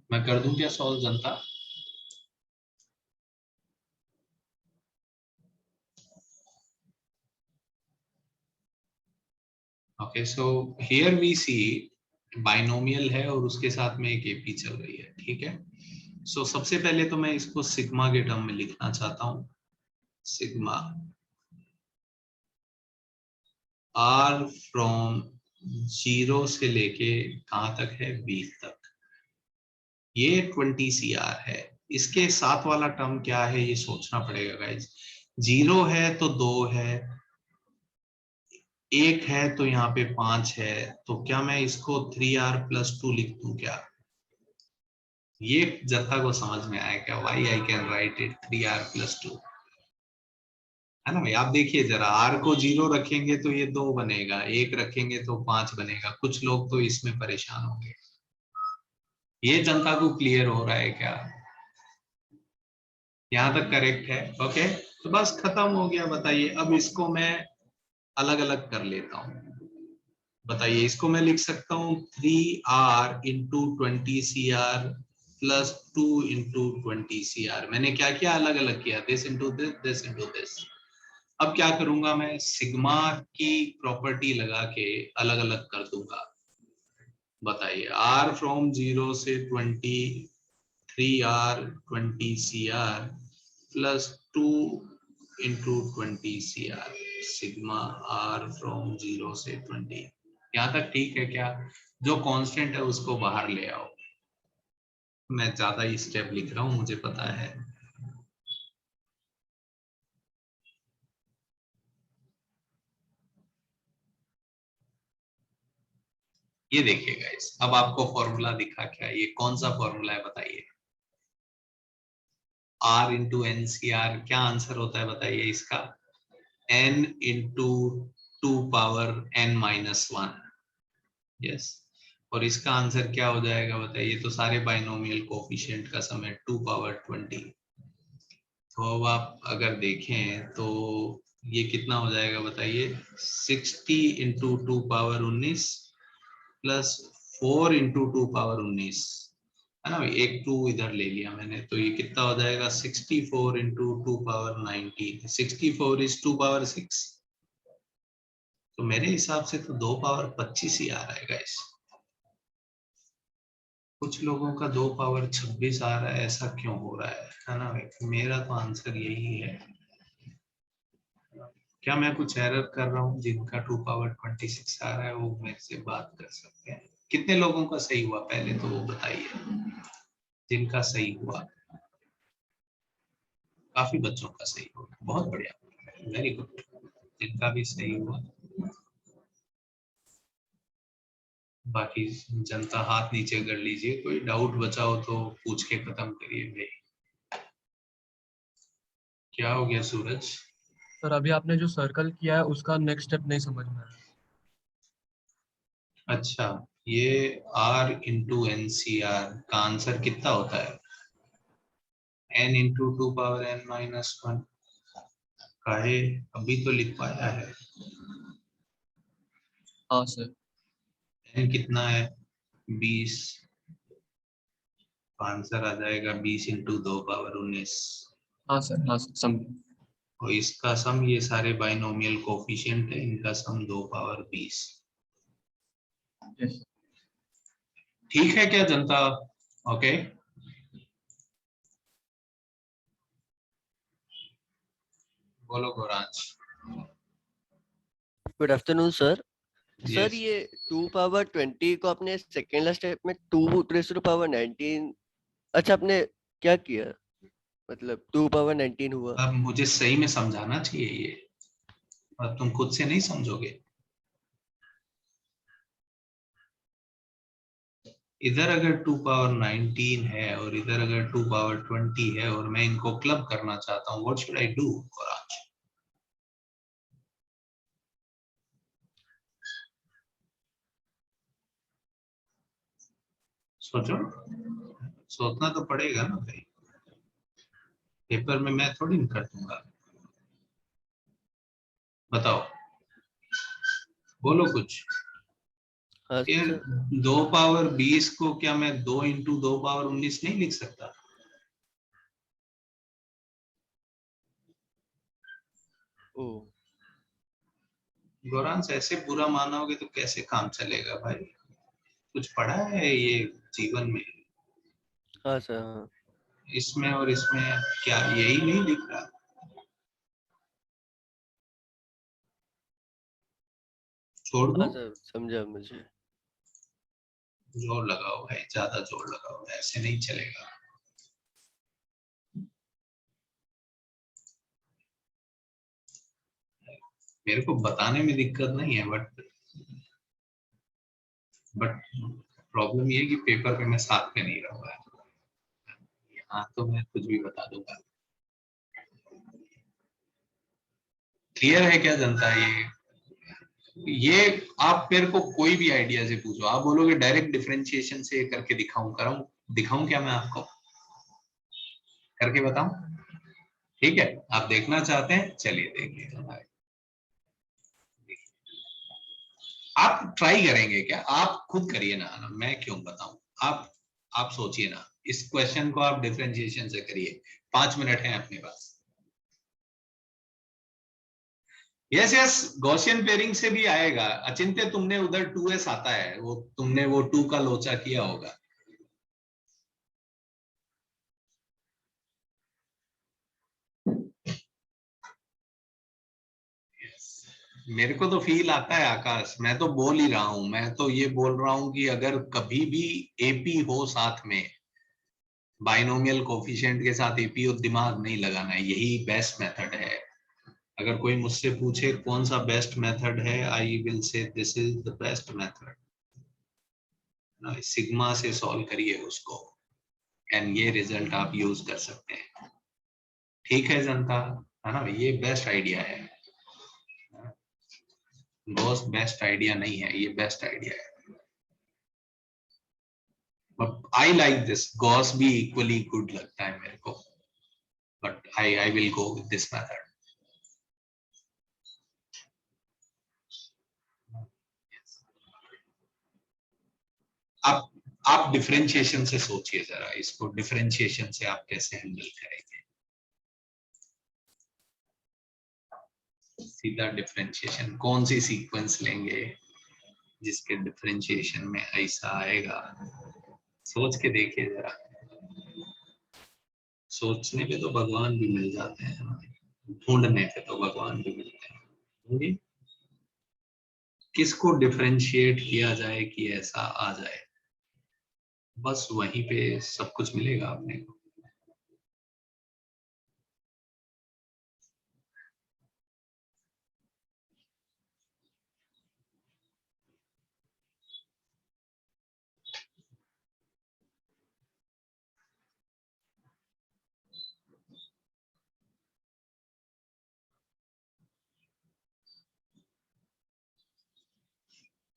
मैं कर दूं क्या सॉल्व जनता? Okay, so here we see binomial है और उसके साथ में एक एपी चल रही है, ठीक है। सो सबसे पहले तो मैं इसको सिग्मा के टर्म में लिखना चाहता हूँ, सिग्मा आर फ्रॉम 0 से लेके कहां तक है, बी तक, ये 20 CR है। इसके साथ वाला टर्म क्या है ये सोचना पड़ेगा गाइज। 0 है तो 2 है, 1 है तो यहाँ पे 5 है, तो क्या मैं इसको 3R+2 लिख दूं क्या? ये जनता को समझ में आया क्या, why I can write it 3R+2, है ना भाई। आप देखिए जरा, आर को 0 रखेंगे तो ये 2 बनेगा, 1 रखेंगे तो 5 बनेगा, कुछ लोग तो इसमें परेशान होंगे। ये जनता को क्लियर हो रहा है क्या? यहाँ तक करेक्ट है, ओके। तो बस खत्म हो गया। बताइए अब इसको मैं अलग अलग कर लेता हूँ। बताइए, इसको मैं लिख सकता हूँ 3R × 20 CR +2 × 20 CR। मैंने क्या किया, अलग अलग किया, this into this, this into this. अब क्या करूंगा मैं, सिग्मा की प्रॉपर्टी लगा के अलग अलग कर दूंगा। बताइए, R फ्रॉम 0 से 20, 3R × 20 CR +2 × 20 CR, sigma R from 0 से 20। यहाँ तक ठीक है क्या? जो कांस्टेंट है उसको बाहर ले आओ। मैं ज्यादा ही स्टेप लिख रहा हूँ, मुझे पता है। ये देखिए गाइस, अब आपको फॉर्मूला दिखा क्या, ये कौन सा फॉर्मूला है बताइए? R × NCR, क्या आंसर होता है बताइए इसका? N × 2⁻n−1। यस, और इसका आंसर क्या हो जाएगा बताइए? तो सारे बाइनोमियल कोफिशिएंट का सम है 2⁻20। तो अब आप अगर देखें तो ये कितना हो जाएगा बताइए? 60 × 2⁻19 +4 × 2⁻19, है ना भाई, एक 2 इधर ले लिया मैंने, तो ये कितना हो जाएगा? 64 × 2⁻19, 64 इज 2⁻6। तो मेरे हिसाब से तो 2⁻25 ही आ रहा है गाइस। कुछ लोगों का 2⁻26 आ रहा है, ऐसा क्यों हो रहा है ना भाई? मेरा तो आंसर यही है। क्या मैं कुछ एरर कर रहा हूँ? जिनका 2⁻26 आ रहा है वो मेरे से बात कर सकते हैं। कितने लोगों का सही हुआ पहले तो वो बताइए, जिनका सही हुआ। काफी बच्चों का सही हुआ, बहुत बढ़िया, वेरी गुड। जिनका भी सही हुआ, बाकी जनता हाथ नीचे कर लीजिए, कोई डाउट बचा हो तो पूछ के खत्म करिए भाई। क्या हो गया सूरज? सर अभी आपने जो सर्कल किया है उसका नेक्स्ट स्टेप नहीं समझ में आया। अच्छा, ये R × NCR का आंसर कितना होता है? n into 2 power n minus 1 काहे अभी तो लिख पाया है। हाँ सर। n कितना है 20, आंसर आ जाएगा 20 इंटू 2 पावर 19। हाँ सर, हाँ सर, समझे। और इसका सम, ये सारे बाइनोमियल कोफिशिएंट है, इनका सम 2 पावर 20। यस। ठीक है क्या जनता? ओके, बोलो Gauransh. Good afternoon sir. Sir yes, ये 2 पावर 20 को आपने सेकेंड लास्ट स्टेप में 2 रेज़ टू पावर 19, अच्छा आपने क्या किया, मतलब 2 पावर 19 हुआ। अब मुझे सही में समझाना चाहिए ये, और तुम खुद से नहीं समझोगे। इधर अगर 2 पावर 19 है और इधर अगर 2 पावर 20 है और मैं इनको क्लब करना चाहता हूँ, व्हाट शुड आई डू गोरांश? सोचो, सोचना तो पड़ेगा ना भाई, पेपर में मैं थोड़ी न कर दूंगा। बताओ, बोलो कुछ। हाँ ये सर। 2 पावर 20 को क्या मैं 2 इंटू 2 पावर 19 नहीं लिख सकता? ओ गौरांश ऐसे बुरा मानोगे तो कैसे काम चलेगा भाई? कुछ पढ़ा है ये जीवन में? हाँ सर। हाँ इसमें और इसमें क्या यही नहीं दिख रहा? छोड़ हाँ दो, सर, समझा मुझे। जोर लगाओ भाई, ज्यादा जोर लगाओ, ऐसे नहीं चलेगा। मेरे को बताने में दिक्कत नहीं है, बट प्रॉब्लम ये है कि पेपर पे मैं साथ में नहीं रहूंगा। यहाँ तो मैं कुछ भी बता दूंगा। क्लियर है क्या जनता? ये आप मेरे को कोई भी आइडिया से पूछो, आप बोलोगे डायरेक्ट डिफरेंशिएशन से करके दिखाऊं, कराऊं, दिखाऊं क्या मैं आपको करके बताऊं? ठीक है, आप देखना चाहते हैं, चलिए देखिए। आप ट्राई करेंगे क्या? आप खुद करिए ना, मैं क्यों बताऊं। आप सोचिए ना, इस क्वेश्चन को आप डिफरेंशिएशन से करिए। 5 मिनट है अपने पास। यस यस, गॉसियन पेयरिंग से भी आएगा। अचिंत्य, तुमने उधर 2s आता है, वो तुमने वो 2 का लोचा किया होगा। मेरे को तो फील आता है आकाश, मैं तो बोल ही रहा हूं, मैं तो ये बोल रहा हूं कि अगर कभी भी एपी हो साथ में, बाइनोमियल कोफिशिएंट के साथ एपी हो, दिमाग नहीं लगाना है, यही बेस्ट मेथड है। अगर कोई मुझसे पूछे कौन सा बेस्ट मेथड है, I will say this is the best method. Sigma से सॉल्व करिए उसको, एंड ये रिजल्ट आप यूज कर सकते हैं। ठीक है जनता, है ना? ये बेस्ट आइडिया है। बॉस, बेस्ट आइडिया नहीं है ये, बेस्ट आइडिया है। आई लाइक दिस, गॉस भी इक्वली गुड लगता है मेरे को, but I will go with this method. आप डिफरेंशिएशन से सोचिए जरा, इसको डिफरेंशिएशन से आप कैसे हैंडल करेंगे? सीधा डिफरेंशिएशन, कौन सी सीक्वेंस लेंगे जिसके डिफरेंशिएशन में ऐसा आएगा? सोच के देखिए जरा। सोचने पे तो भगवान भी मिल जाते हैं हमें, ढूंढने पे तो भगवान भी मिलते हैं। किसको डिफरेंशिएट किया जाए कि ऐसा आ जाए, बस वहीं पे सब कुछ मिलेगा आपने को।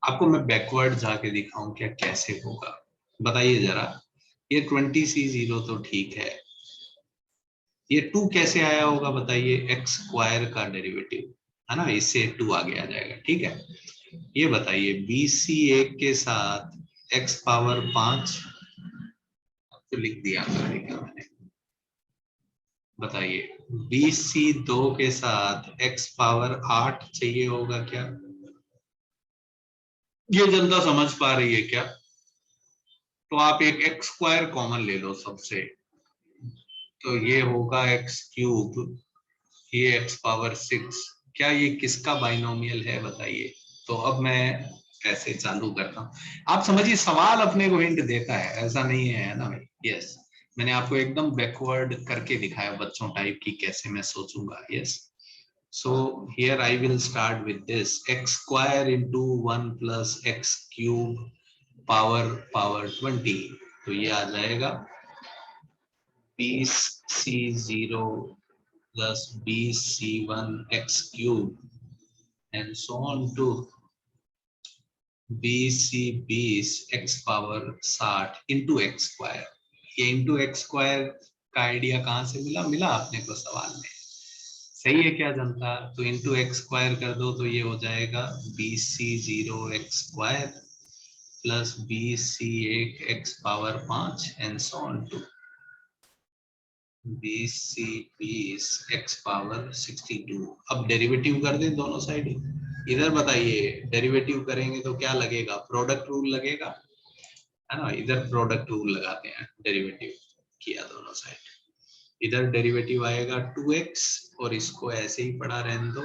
आपको मैं बैकवर्ड जाके दिखाऊं क्या कैसे होगा, बताइए जरा। ये 20C0 तो ठीक है, ये 2 कैसे आया होगा बताइए, एक्स स्क्वायर का डेरिवेटिव है ना, इससे 2 आगे आ जाएगा। ठीक है, ये बताइए BC1 के साथ x पावर 5 तो लिख दिया का मैंने, बताइए BC2 के साथ x पावर 8 चाहिए होगा क्या? ये जनता समझ पा रही है क्या? तो आप एक एक्स स्क्वायर कॉमन ले लो सबसे, तो ये होगा x क्यूब, ये x पावर 6। क्या ये किसका बाइनोमियल है बताइए? तो अब मैं ऐसे चालू करता हूँ, आप समझिए सवाल अपने को हिंट देता है, ऐसा नहीं है ना भाई। यस, मैंने आपको एकदम बैकवर्ड करके दिखाया बच्चों टाइप की, कैसे मैं सोचूंगा। Yes, so here I will start with this x square into 1 plus x cube power 20, तो ये आ जाएगा BC0 plus BC1 x cube and so on to BC20 x power 60 into x square। ये into x square का idea कहाँ से मिला? मिला आपने को सवाल में, सही है क्या जनता? तो इंटू एक्स स्क्वायर कर दो तो ये हो जाएगा BC0 x square plus BC1 x power 5 and so on to BC20 x power 62। अब डेरिवेटिव कर दें दोनों साइड, इधर बताइए डेरिवेटिव करेंगे तो क्या लगेगा? प्रोडक्ट रूल लगेगा, है ना? इधर प्रोडक्ट रूल लगाते हैं, डेरिवेटिव किया दोनों साइड, इधर डेरिवेटिव आएगा 2x और इसको ऐसे ही पड़ा रहने दो,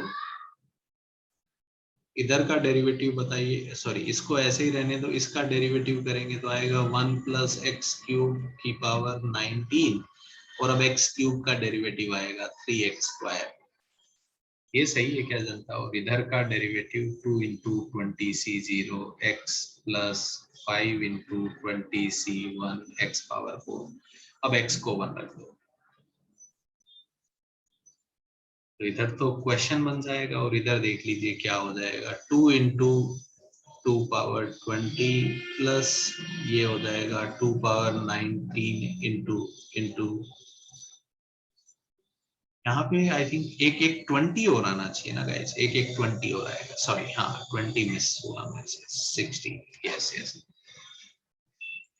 इधर का डेरिवेटिव बताइए, सॉरी इसको ऐसे ही रहने दो, इसका डेरिवेटिव करेंगे तो आएगा 1 प्लस एक्स क्यूब की पावर 19 और अब एक्स क्यूब का डेरिवेटिव आएगा 3x स्क्वायर। ये सही है क्या जनता? और इधर का derivative 2 into 20c0 x plus 5 into 20c1 x power 4। अब x को 1 रख दो तो इधर तो क्वेश्चन बन जाएगा, और इधर देख लीजिए क्या हो जाएगा, 2 इंटू 2 पावर 20 प्लस ये हो जाएगा 2 पावर 19 इंटू इंटू यहाँ पे आई थिंक एक 20 हो रहा ना चाहिए ना गाइस, एक 20 हो रहा है, सॉरी हाँ 20 मिस हुआ मेरे से, 60। यस यस,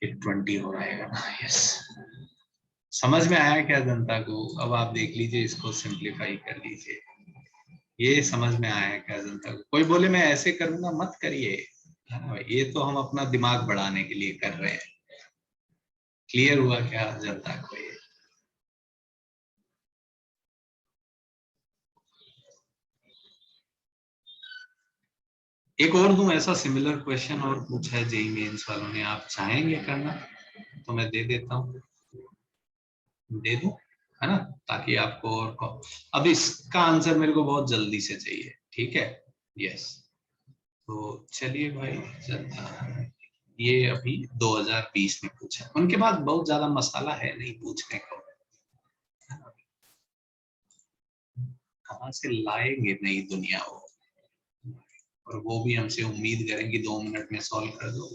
एक 20 हो रहा है ना। यस, समझ में आया क्या जनता को? अब आप देख लीजिए, इसको सिंप्लीफाई कर लीजिए, ये समझ में आया क्या जनता को? कोई बोले मैं ऐसे करूंगा, मत करिए, है ना? ये तो हम अपना दिमाग बढ़ाने के लिए कर रहे हैं। क्लियर हुआ क्या जनता को? ये एक और दूं ऐसा सिमिलर क्वेश्चन, और पूछा है जेईई मेंस वालों ने, आप चाहेंगे करना तो मैं दे देता हूँ, दे दूं, है ना, ताकि आपको और को अब इसका आंसर मेरे को बहुत जल्दी से चाहिए। ठीक है, यस, तो चलिए भाई जनता, ये अभी 2020 में पूछा, उनके पास बहुत ज्यादा मसाला है नहीं पूछने को, कहाँ से लाएंगे नई दुनिया वो, और वो भी हमसे उम्मीद करें कि 2 मिनट में सॉल्व कर दो,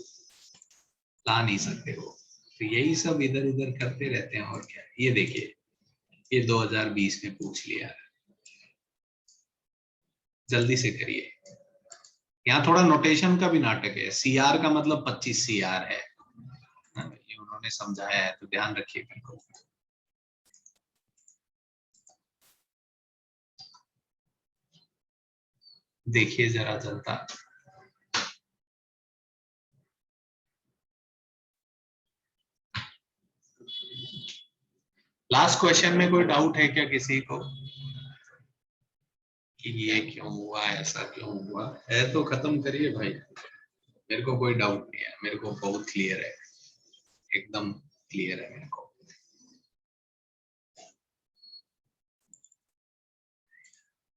ला नहीं सकते वो। तो यही सब इधर उधर करते रहते हैं, और क्या। ये देखिए, ये 2020 में पूछ लिया, जल्दी से करिए। यहाँ थोड़ा नोटेशन का भी नाटक है, CR का मतलब 25 CR है, ये उन्होंने समझाया है, तो ध्यान रखिएगा। देखिए जरा जनता, लास्ट क्वेश्चन में कोई डाउट है क्या किसी को कि ये क्यों हुआ, ऐसा क्यों हुआ? है तो खत्म करिए भाई, मेरे को कोई डाउट नहीं है, मेरे को बहुत क्लियर है, एकदम क्लियर है मेरे को।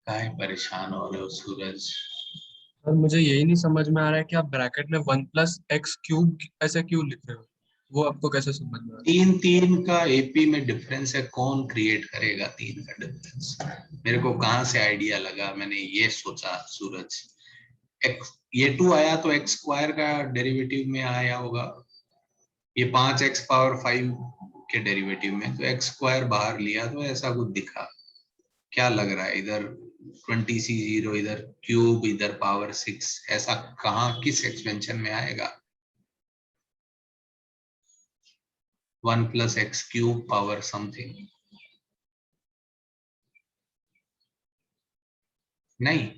काहे परेशान हो रहे हो सूरज? सर मुझे यही नहीं समझ में आ रहा है कि आप ब्रैकेट में 1 प्लस एक्स क्यूब ऐसे क्यों लिख रहे हो, वो आपको कैसे समझ में आ रहा है? 3 का एपी में डिफरेंस है, कौन क्रिएट करेगा 3 का डिफरेंस? मेरे को कहाँ से आइडिया लगा, मैंने ये सोचा सूरज, एक्स ये 2 आया तो एक्स स्क्वायर का डेरिवेटिव में आया होगा, ये 5x पावर 5 के डेरिवेटिव में, तो एक्स स्क्वायर बाहर लिया तो ऐसा कुछ दिखा। क्या लग रहा है, इधर 20c0, इधर क्यूब, इधर पावर 6, ऐसा कहाँ किस एक्सपेंशन में आएगा? 1 + x³ पावर समथिंग, नहीं?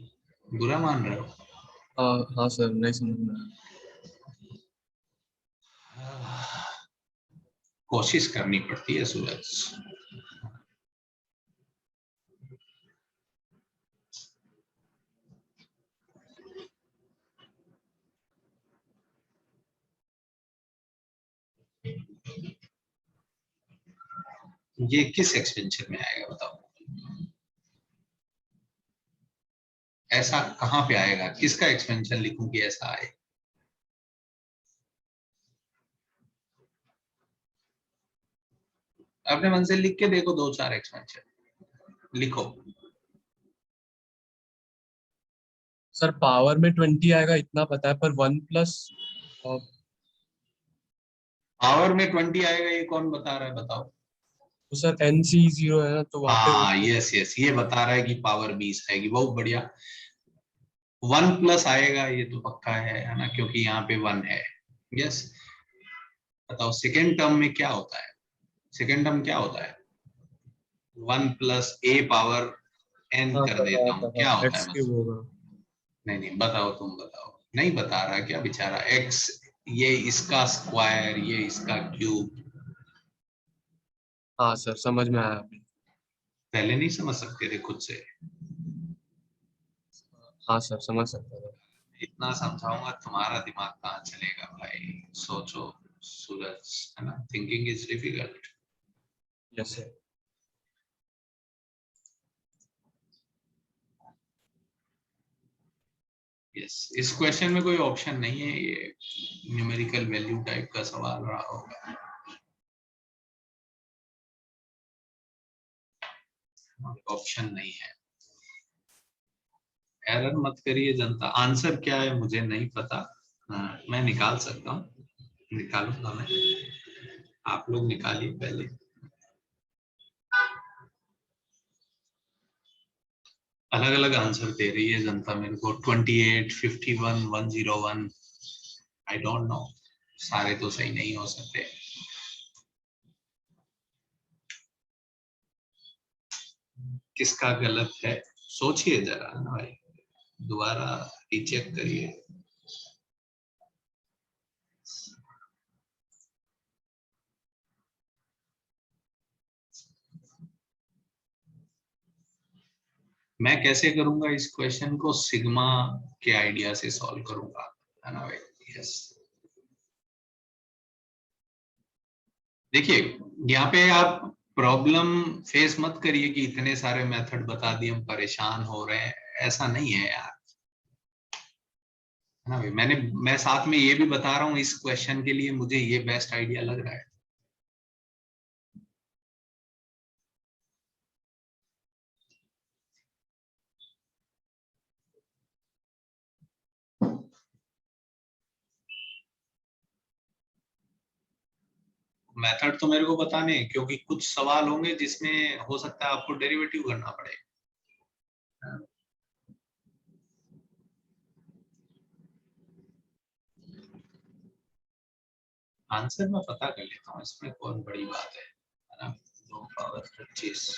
बुरा मान रहे हो? हाँ सर, नहीं समझ में आया। कोशिश करनी पड़ती है सूरज। ये किस एक्सपेंशन में आएगा बताओ? ऐसा कहाँ पे आएगा? किसका एक्सपेंशन लिखूं कि ऐसा आए? अपने मन से लिख के देखो, 2-4 एक्सपेंशन लिखो। सर पावर में 20 आएगा इतना पता है, पर 1 प्लस पावर में 20 आएगा ये कौन बता रहा है, बताओ? तो सर NC0 है ना, तो वहाँ पे हाँ यस यस, ये बता रहा है कि पावर 20 आएगी, बहुत बढ़िया। 1+ आएगा ये तो पक्का है ना, क्योंकि यहाँ पे 1 है। यस। बताओ सेकेंड टर्म में क्या होता है? सेकेंड टर्म क्या होता है? 1 + a पावर n हाँ कर सर, देता हूँ, क्या होता है x³ मतलब? होगा। नहीं नहीं, बताओ, तुम बताओ। नहीं बता रहा क्या बेचारा? x, ये इसका स्क्वायर, ये इसका क्यूब। हाँ सर, समझ में आया अभी। पहले नहीं समझ सकते थे खुद से? हाँ सर, समझ सकता था। इतना समझाऊंगा तुम्हारा दिमाग कहाँ चलेगा भाई? सोचो सूरज, है ना, thinking is difficult. Yes sir. Yes, इस क्वेश्चन में कोई ऑप्शन नहीं है, ये न्यूमेरिकल वैल्यू टाइप का सवाल रहा होगा। ऑप्शन नहीं है। एरर मत करिए जनता। आंसर क्या है मुझे नहीं पता। मैं निकाल सकता हूँ, निकालूंगा मैं। आप लोग निकालिए पहले। अलग अलग आंसर दे रही है जनता मेरे को, 28, 51, 101। आई डोंट नो, सारे तो सही नहीं हो सकते। किसका गलत है सोचिए जरा ना भाई, दोबारा रीचेक करिए। मैं कैसे करूंगा इस क्वेश्चन को? सिग्मा के आइडिया से सॉल्व करूंगा, है ना भाई? यस। देखिए, यहाँ पे आप प्रॉब्लम फेस मत करिए कि इतने सारे मेथड बता दिए हम परेशान हो रहे हैं, ऐसा नहीं है यार, है ना भाई? मैं साथ में ये भी बता रहा हूँ, इस क्वेश्चन के लिए मुझे ये बेस्ट आइडिया लग रहा है। मेथड तो मेरे को बताने हैं, क्योंकि कुछ सवाल होंगे जिसमें हो सकता है आपको डेरिवेटिव करना पड़े। आंसर मैं पता कर लेता हूँ, इसमें कौन बड़ी बात है ना? 2 पावर 25।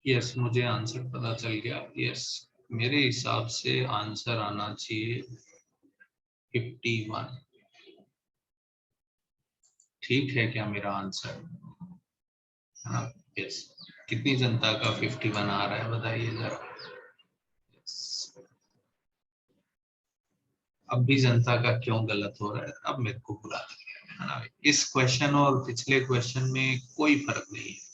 यस, मुझे आंसर पता चल गया। यस, मेरे हिसाब से आंसर आना चाहिए 51। ठीक है क्या मेरा आंसर? हाँ। यस। कितनी जनता का 51 आ रहा है बताइए जरा। Yes. अब भी जनता का क्यों गलत हो रहा है? अब मेरे को बुरा लग रहा है ना भाई? इस क्वेश्चन और पिछले क्वेश्चन में कोई फर्क नहीं है।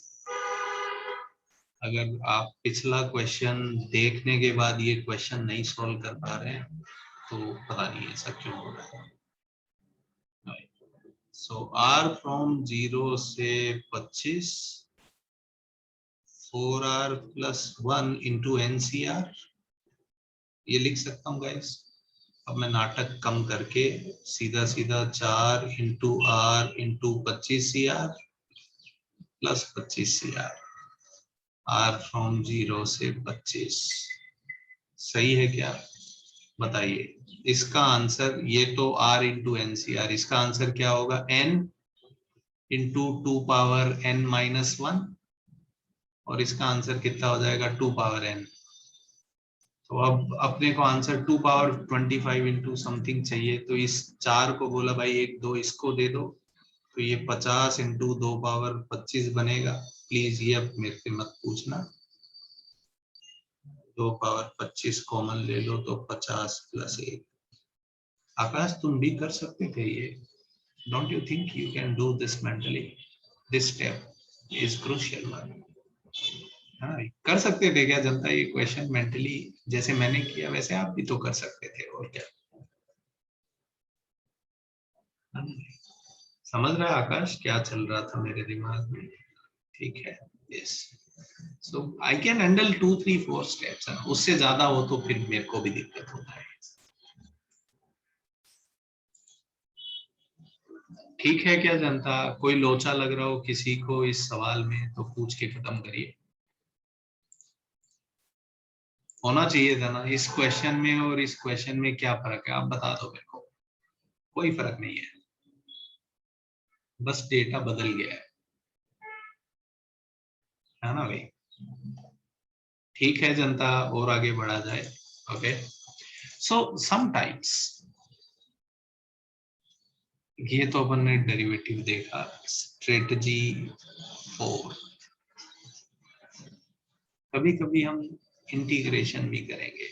अगर आप पिछला क्वेश्चन देखने के बाद ये क्वेश्चन नहीं सॉल्व कर पा रहे हैं तो पता नहीं ऐसा क्यों हो रहा है। सो r फ्रॉम 0 से 25 4r प्लस 1 इंटू NCR, ये लिख सकता हूँ गाइस। अब मैं नाटक कम करके सीधा सीधा 4 into r into 25CR plus 25CR, r from 0 से 25, सही है क्या बताइए। इसका आंसर, ये तो r इंटू NCR, इसका आंसर क्या होगा, n into 2 power n minus 1, और इसका आंसर कितना हो जाएगा 2 पावर n। तो अब अपने को आंसर 2 पावर 25 इंटू समथिंग चाहिए, तो इस 4 को बोला भाई 1 2 इसको दे दो, तो ये 50 इंटू 2 पावर 25 बनेगा। प्लीज ये अब मेरे से मत पूछना, 2 पावर 25 कॉमन ले लो तो 50 प्लस 1। आकाश तुम भी कर सकते थे ये, don't you think you can do this mentally, this step is crucial one. हाँ, कर सकते थे क्या जनता ये क्वेश्चन मेंटली, जैसे मैंने किया वैसे आप भी तो कर सकते थे, और क्या। समझ रहा है आकाश क्या चल रहा था मेरे दिमाग में, ठीक है। Yes, so I can handle 2 3 4 steps, उससे ज्यादा हो तो फिर मेरे को भी दिक्कत होता है। ठीक है क्या जनता, कोई लोचा लग रहा हो किसी को इस सवाल में तो पूछ के खत्म करिए। होना चाहिए था ना, इस क्वेश्चन में और इस क्वेश्चन में क्या फर्क है आप बता दो मेरे को। कोई फर्क नहीं है, बस डेटा बदल गया है ना भाई। ठीक है जनता, और आगे बढ़ा जाए। ओके, सो समटाइम्स, ये तो अपन ने डेरिवेटिव देखा। स्ट्रेटजी 4, कभी कभी हम इंटीग्रेशन भी करेंगे,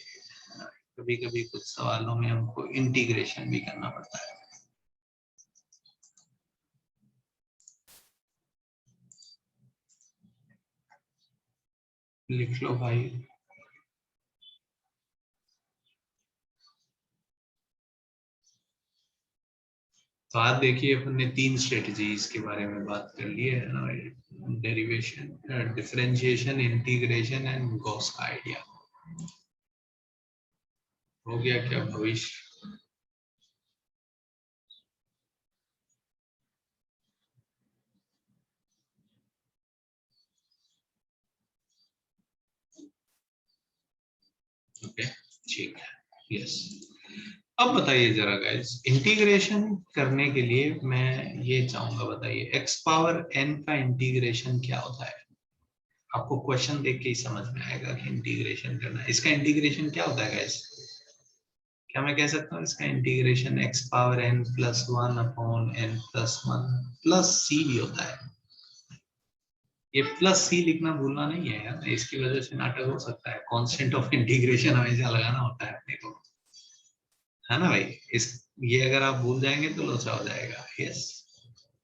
कभी कभी कुछ सवालों में हमको इंटीग्रेशन भी करना पड़ता है। लिख लो भाई। तो आज देखिए अपन ने 3 स्ट्रेटजीज के बारे में बात कर ली है ना, derivation, differentiation, integration and Gauss का आइडिया। हो गया क्या भविष्य? ओके, ठीक है, यस। अब बताइए जरा गाइस, इंटीग्रेशन करने के लिए मैं ये चाहूंगा, बताइए x पावर n का इंटीग्रेशन क्या होता है। आपको क्वेश्चन देख के ही समझ में आएगा कि इंटीग्रेशन करना है। इसका इंटीग्रेशन क्या होता है गाइस? क्या मैं कह सकता हूँ इसका integration x power n plus 1 upon n plus 1 plus c भी होता है। ये प्लस c लिखना भूलना नहीं है यार, इसकी वजह से नाटक हो सकता है। कांस्टेंट ऑफ इंटीग्रेशन हमेशा लगाना होता है अपने को, है ना भाई। इस, ये अगर आप भूल जाएंगे तो लोचा हो जाएगा। यस,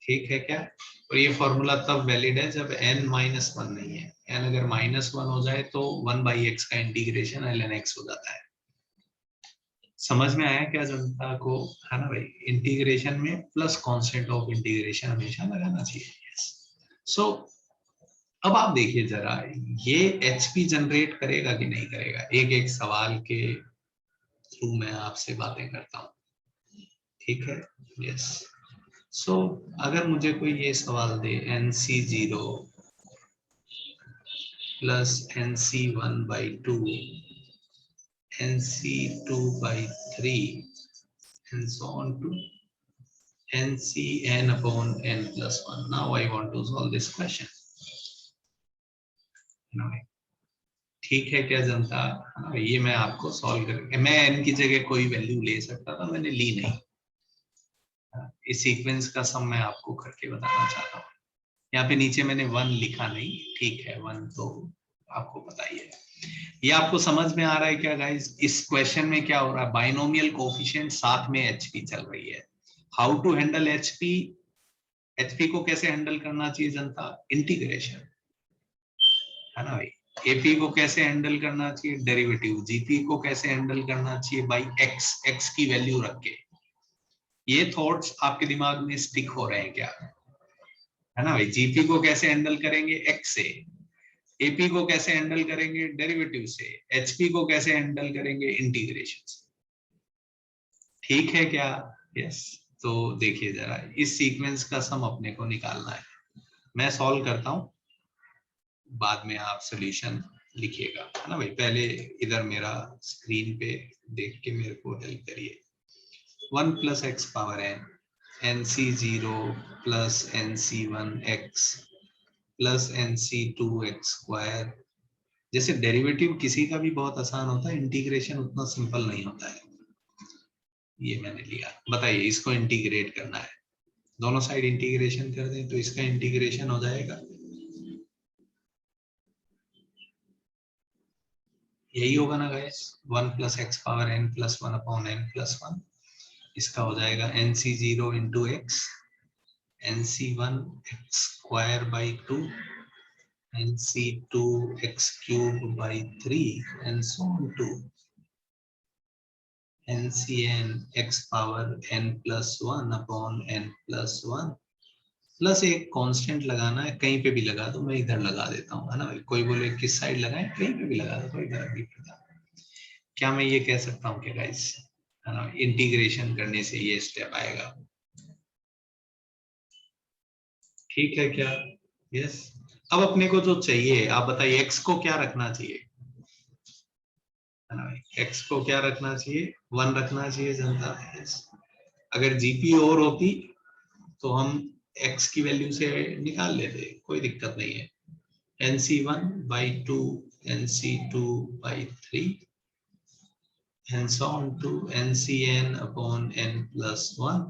ठीक है क्या। और ये फॉर्मूला तब वैलिड है जब n माइनस 1 नहीं है। n अगर माइनस 1 हो जाए तो 1/x का इंटीग्रेशन ln x हो जाता है। समझ में आया क्या जनता को, है ना भाई। इंटीग्रेशन में प्लस कांस्टेंट ऑफ इंटीग्रेशन हमेशा लगाना चाहिए। यस, सो अब आप देखिए जरा, ये एचपी जनरेट करेगा कि नहीं करेगा, एक एक सवाल के थ्रू मैं आपसे बातें करता हूँ, ठीक है। यस, सो अगर मुझे कोई ये सवाल दे NC0 plus NC1/2 NC2/3 and so on to NCn upon n plus 1. Now I want to solve this question. ठीक है क्या जनता, ये मैं आपको सॉल्व करके, मैं n की जगह कोई वैल्यू ले सकता था, मैंने ली नहीं। इस सीक्वेंस का सम मैं आपको करके बताना चाहता हूँ। यहाँ पे नीचे मैंने 1 लिखा नहीं, ठीक है 1 तो आपको पता ही है। ये आपको समझ में आ रहा है क्या गाइस? इस क्वेश्चन में क्या हो रहा है, बाइनोमियल कोफिशिएंट साथ में एचपी चल रही है। How to handle HP, HP को कैसे हैंडल करना चाहिए जनता, इंटीग्रेशन, है ना भाई। एपी को कैसे हैंडल करना चाहिए, डेरिवेटिव। जीपी को कैसे हैंडल करना चाहिए, बाई एक्स, एक्स की वैल्यू रख के। ये थॉट्स आपके दिमाग में स्टिक हो रहे हैं क्या, है ना भाई। जीपी को कैसे हैंडल करेंगे, एक्स से। एपी को कैसे हैंडल करेंगे, डेरिवेटिव से। एचपी को कैसे हैंडल करेंगे, इंटीग्रेशन से। ठीक है क्या, यस। तो देखिए जरा, इस सीक्वेंस का सम अपने को निकालना है। मैं सॉल्व करता हूं, बाद में आप सॉल्यूशन लिखिएगा, है ना भाई। पहले इधर मेरा स्क्रीन पे देख के मेरे को हेल्प करिए। 1 plus x power n, nc0 plus nc1x plus nc2x square. जैसे डेरिवेटिव किसी का भी बहुत आसान होता है, इंटीग्रेशन उतना सिंपल नहीं होता है। ये मैंने लिया, बताइए इसको इंटीग्रेट करना है, दोनों साइड इंटीग्रेशन कर दें तो इसका इंटीग्रेशन हो जाएगा, यही होगा ना guys. 1 plus x power n plus 1 upon n plus 1, इसका हो जाएगा nc0 into x, nc1x square by 2, nc2x cube by 3 and so on to ncn x power n plus 1 upon n plus 1, plus एक constant लगाना है, कहीं पे भी लगा दो, मैं इधर लगा देता हूँ, है ना भाई। कोई बोले किस साइड लगाएं, कहीं पे भी लगा दो, कोई फर्क नहीं पड़ता। क्या मैं ये कह सकता हूँ कि गाइस, है ना, इंटीग्रेशन करने से ये स्टेप आएगा, ठीक है क्या, यस। अब अपने को जो चाहिए, आप बताइए x को क्या रखना चाहिए, है ना भाई। x को क्या रखना चाहिए, 1 रखना चाहिए जनता, यस। अगर जीपी और होती तो हम x की वैल्यू से निकाल लेते, कोई दिक्कत नहीं है। nc1/2 nc2/3 and so on to ncn upon n plus 1,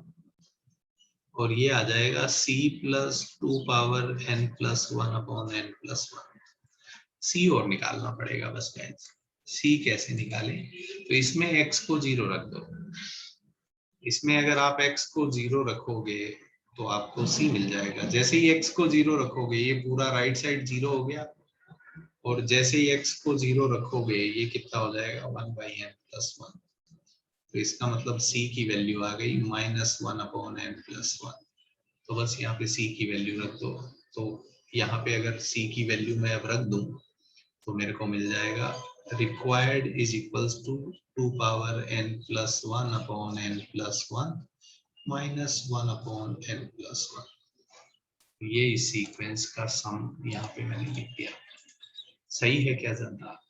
और ये आ जाएगा c plus 2 power n plus 1 upon n plus 1। c और निकालना पड़ेगा बस गाइस। c कैसे निकालें, तो इसमें x को 0 रख दो। इसमें अगर आप x को 0 रखोगे तो आपको c मिल जाएगा। जैसे ही x को 0 रखोगे, ये पूरा राइट साइड 0 हो गया, और जैसे ही x को 0 रखोगे, ये कितना हो जाएगा, 1/n प्लस 1। तो इसका मतलब c की वैल्यू आ गई -1 अपॉन n प्लस 1। तो बस यहाँ पे c की वैल्यू रख दो। तो यहाँ पे अगर c की वैल्यू मैं अब रख दूं तो मेरे को मिल जाएगा required is equals to 2 power n plus 1 upon n plus 1 -1 upon n plus 1। ये इस सीक्वेंस का सम यहाँ पे मैंने लिख दिया। सही है क्या जनता,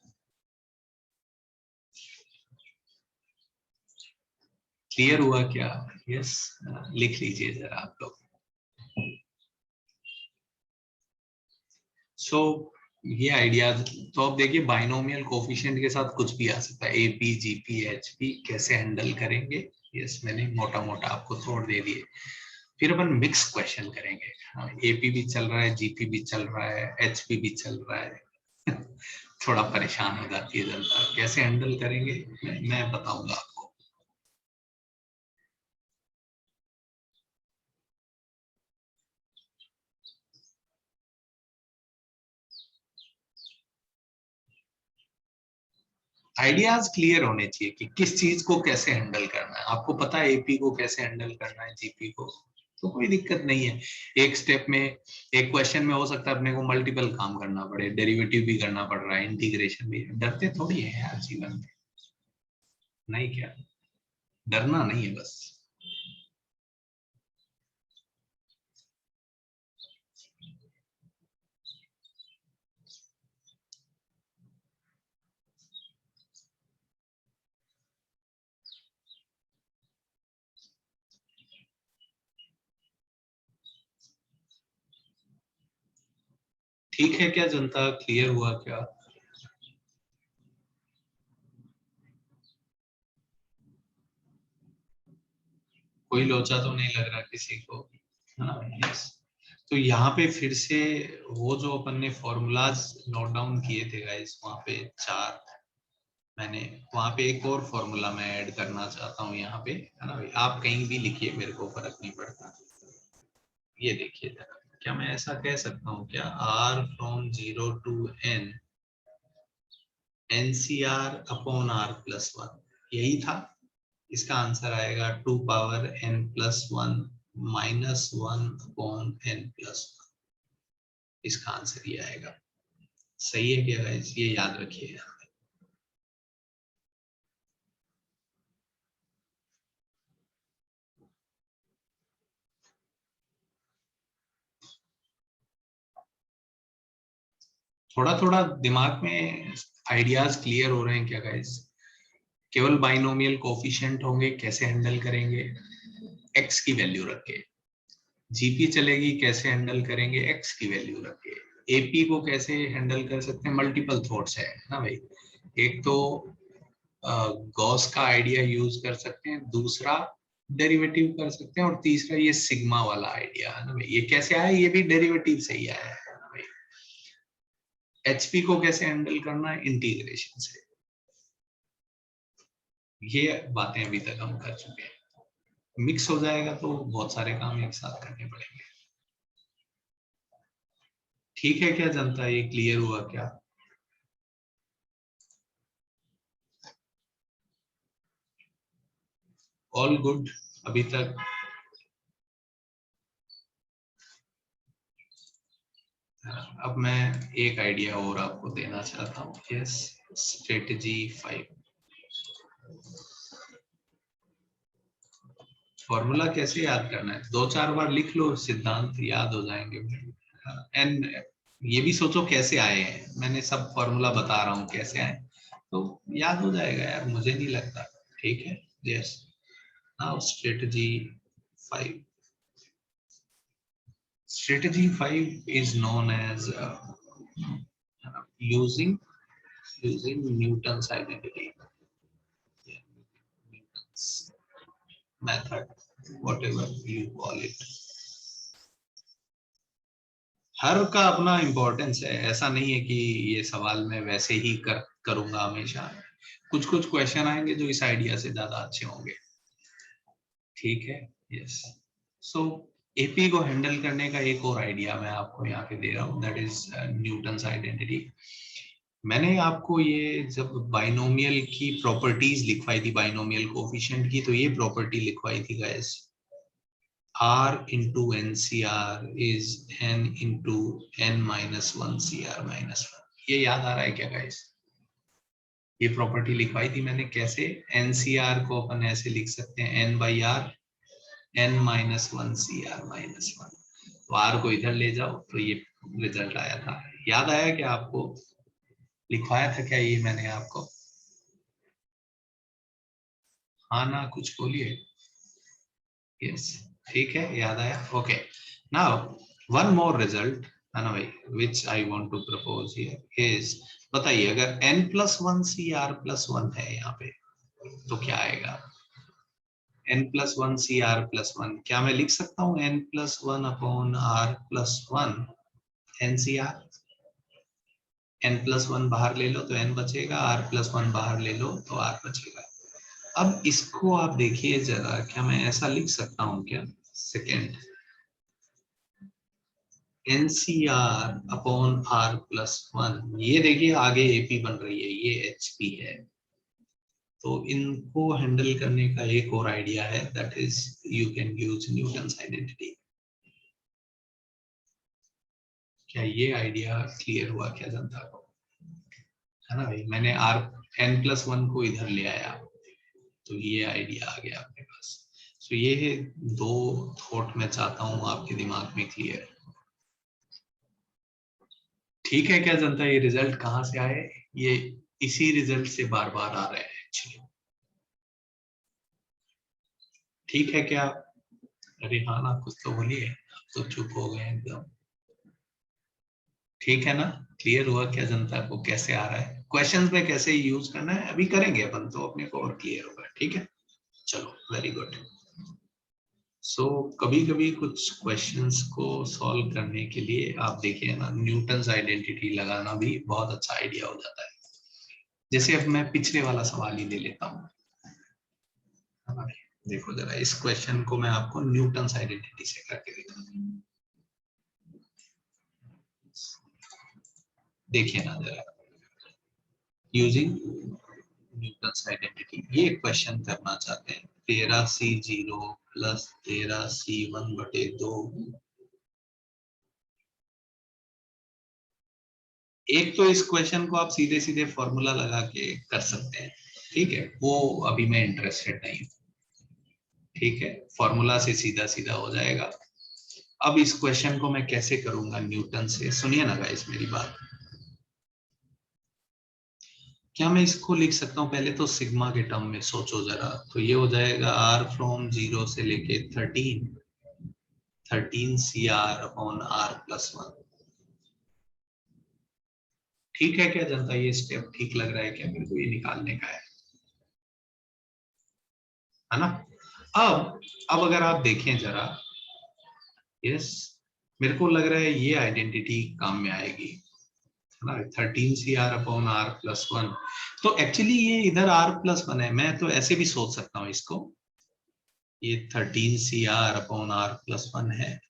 क्लियर हुआ क्या, यस। लिख लीजिए जरा आप लोग। सो ये आइडिया, तो अब देखिए बाइनोमियल कोफिशिएंट के साथ कुछ भी आ सकता है, एपी जीपी एचपी कैसे हैंडल करेंगे, यस मैंने मोटा मोटा आपको थोड़ दे दिए। फिर अपन मिक्स क्वेश्चन करेंगे, एपी भी चल रहा है, जीपी भी चल रहा है, एचपी भी चल रहा है थोड़ा परेशान हो जाती है जनता, कैसे हैंडल करेंगे मैं बताऊंगा आपको। आइडियाज क्लियर होने चाहिए कि किस चीज को कैसे हैंडल करना है। आपको पता है एपी को कैसे हैंडल करना है, जीपी को, तो कोई दिक्कत नहीं है। एक स्टेप में, एक क्वेश्चन में हो सकता है अपने को मल्टीपल काम करना पड़े, डेरिवेटिव भी करना पड़ रहा है, इंटीग्रेशन भी। डरते थोड़ी है यार जीवन में, नहीं क्या, डरना नहीं है बस। ठीक है क्या जनता, क्लियर हुआ क्या, कोई लोचा तो नहीं लग रहा किसी को, हाँ यस। तो यहाँ पे फिर से वो जो अपन ने फॉर्मूलाज नोट डाउन किए थे गाइस, वहां पे 4 मैंने, वहां पे एक और फॉर्मूला मैं ऐड करना चाहता हूँ यहाँ पे, है ना भाई। आप कहीं भी लिखिए, मेरे को फर्क नहीं पड़ता। ये देखिए जरा, क्या मैं ऐसा कह सकता हूँ क्या, r from 0 to n NCR upon R plus 1, यही था। इसका आंसर आएगा 2 power n plus 1 minus 1 upon n plus 1। इसका आंसर ये आएगा। सही है क्या गाइस? ये याद रखिएगा। थोड़ा थोड़ा दिमाग में आइडियाज क्लियर हो रहे हैं क्या गाइस? केवल बाइनोमियल कोफिशिएंट होंगे, कैसे हैंडल करेंगे? x की वैल्यू रख के। जीपी चलेगी, कैसे हैंडल करेंगे? x की वैल्यू रख के। एपी को कैसे हैंडल कर सकते हैं? मल्टीपल थॉट्स है ना भाई। एक तो गॉस का आइडिया यूज कर सकते हैं, दूसरा डेरिवेटिव कर सकते हैं, और तीसरा ये सिग्मा वाला आइडिया है ना भाई। ये कैसे आया? ये भी डेरिवेटिव से ही आया है ना भाई। एचपी को कैसे हैंडल करना है? इंटीग्रेशन से। ये बातें अभी तक हम कर चुके हैं। मिक्स हो जाएगा तो बहुत सारे काम एक साथ करने पड़ेंगे। ठीक है क्या जनता? ये क्लियर हुआ क्या? ऑल गुड अभी तक? अब मैं एक आइडिया और आपको देना चाहता हूँ। Yes, strategy 5। फॉर्मूला कैसे याद करना है? 2-4 बार लिख लो, सिद्धांत याद हो जाएंगे। एंड ये भी सोचो कैसे आए हैं। मैंने सब फॉर्मूला बता रहा हूँ कैसे आए, तो याद हो जाएगा यार, मुझे नहीं लगता। ठीक है। Yes, now strategy 5। Strategy 5 is known as using Newton's identity, Newton's method, whatever you call it. हर का अपना इम्पोर्टेंस है। ऐसा नहीं है कि ये सवाल मैं वैसे ही करूंगा हमेशा। कुछ कुछ क्वेश्चन आएंगे जो इस आइडिया से ज्यादा अच्छे होंगे। ठीक है। यस, सो एपी को हैंडल करने का एक और आइडिया मैं आपको यहाँ पे दे रहा हूँ, दैट इज न्यूटन्स आइडेंटिटी। मैंने आपको ये जब बाइनोमियल की प्रॉपर्टीज लिखवाई थी, बाइनोमियल कोफिशिएंट की, तो ये प्रॉपर्टी लिखवाई थी guys, R into NCR is n into n minus 1 CR minus 1। ये याद आ रहा है क्या गाइस? ये प्रॉपर्टी लिखवाई थी मैंने। कैसे? NCR को अपन ऐसे लिख सकते हैं n by R n minus 1 CR minus 1। तो R को इधर ले जाओ तो ये रिजल्ट आया था। याद आया क्या आपको? लिखवाया था क्या ये मैंने आपको? हाँ ना, कुछ बोलिए। यस, ठीक है, याद आया। Okay, now one more result है ना भाई, which I want to propose here is, बताइए अगर n plus 1 CR plus 1 है यहाँ पे तो क्या आएगा? n plus 1 CR plus 1, क्या मैं लिख सकता हूँ n plus 1 upon R plus 1 NCR? n plus 1 बाहर ले लो तो n बचेगा, R plus 1 बाहर ले लो तो R बचेगा। अब इसको आप देखिए जरा, क्या मैं ऐसा लिख सकता हूँ क्या? Second, NCR upon R plus 1। ये देखिए आगे AP बन रही है, ये HP है। तो इनको हैंडल करने का एक और आइडिया है, that is you can use Newton's identity. क्या ये आइडिया क्लियर हुआ क्या जनता को? है ना भाई, मैंने n plus 1 को इधर ले आया तो ये आइडिया आ गया आपके पास। तो ये दो थॉट मैं चाहता हूँ आपके दिमाग में क्लियर। ठीक है क्या जनता? ये रिजल्ट कहाँ से आए? ये इसी रिजल्ट से बार बार आ रहे हैं एक्चुअली। ठीक है क्या? अरे हाँ ना, कुछ तो बोलिए, तो चुप हो गए एकदम। ठीक है ना? क्लियर हुआ क्या जनता को कैसे आ रहा है? क्वेश्चंस में कैसे यूज करना है अभी करेंगे अपन, तो अपने को और क्लियर होगा। ठीक है, चलो, वेरी गुड। सो कभी कभी कुछ क्वेश्चंस को सॉल्व करने के लिए आप देखिए ना, न्यूटन्स आइडेंटिटी लगाना भी बहुत अच्छा आइडिया हो जाता है। जैसे अब मैं पिछले वाला सवाल ही ले लेता हूँ। देखो जरा, इस क्वेश्चन को मैं आपको न्यूटन्स आइडेंटिटी से करके दिखाता हूँ। देखिए ना जरा, यूजिंग न्यूटन्स आइडेंटिटी। ये क्वेश्चन करना चाहते हैं 13C0 प्लस 13C1/2। एक तो इस क्वेश्चन को आप सीधे सीधे फॉर्मूला लगा के कर सकते हैं, ठीक है, वो अभी मैं इंटरेस्टेड नहीं हूँ, ठीक है, फॉर्मूला से सीधा सीधा हो जाएगा। अब इस क्वेश्चन को मैं कैसे करूंगा न्यूटन से, सुनिए ना गाइस मेरी बात। क्या मैं इसको लिख सकता हूँ, पहले तो सिग्मा के टर्म में सोचो जरा, तो ये हो जाएगा r फ्रॉम 0 से लेके 13 CR/r+1। ठीक है क्या जनता, ये स्टेप ठीक लग रहा है क्या, मेरे को ये निकालने का है ना। अब अगर आप देखें जरा, यस, मेरे को लग रहा है ये आइडेंटिटी काम में आएगी, है ना, 13CR/r+1। तो एक्चुअली ये इधर r+1 है, मैं तो ऐसे भी सोच सकता हूँ इसको, ये 13CR/r+1 है,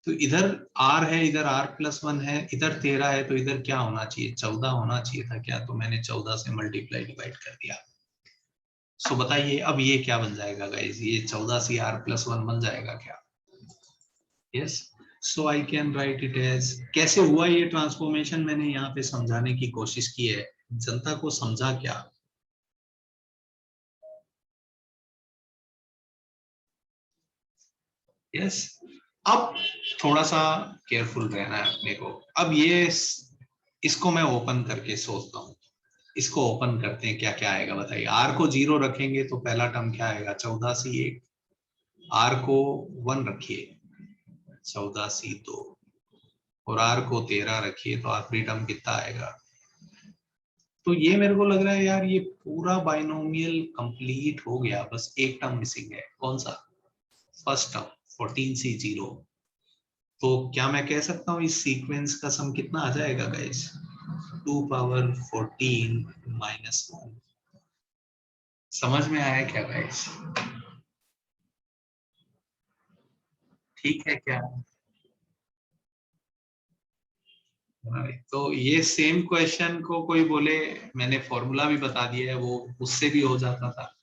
तो इधर r है, इधर r+1 है, इधर 13 है, तो इधर क्या होना चाहिए, 14 होना चाहिए था क्या, तो मैंने 14 से मल्टीप्लाई डिवाइड कर दिया। सो बताइए अब ये क्या बन जाएगा गाइस, ये 14CR+1 बन जाएगा क्या। Yes, so I can write it as, कैसे हुआ ये ट्रांसफॉर्मेशन मैंने यहाँ पे समझाने की कोशिश की है, जनता को समझा क्या। यस, अब थोड़ा सा केयरफुल रहना है अपने को। अब ये इसको मैं ओपन करके सोचता हूँ, इसको ओपन करते हैं, क्या क्या आएगा बताइए। r को 0 रखेंगे तो पहला टर्म क्या आएगा, 14C1। r को 1 रखिए, 14C2, और r को 13 रखिए तो आखिरी टर्म कितना आएगा। तो ये मेरे को लग रहा है यार ये पूरा बाइनोमियल कंप्लीट हो गया, बस एक टर्म मिसिंग है, कौन सा, फर्स्ट टर्म 14C0। तो क्या मैं कह सकता हूँ इस सीक्वेंस का सम कितना आ जाएगा गाइस, 2^14 - 1। समझ में आया क्या गाइस, ठीक है क्या। तो ये सेम क्वेश्चन को कोई बोले मैंने फॉर्मूला भी बता दिया है, वो उससे भी हो जाता था,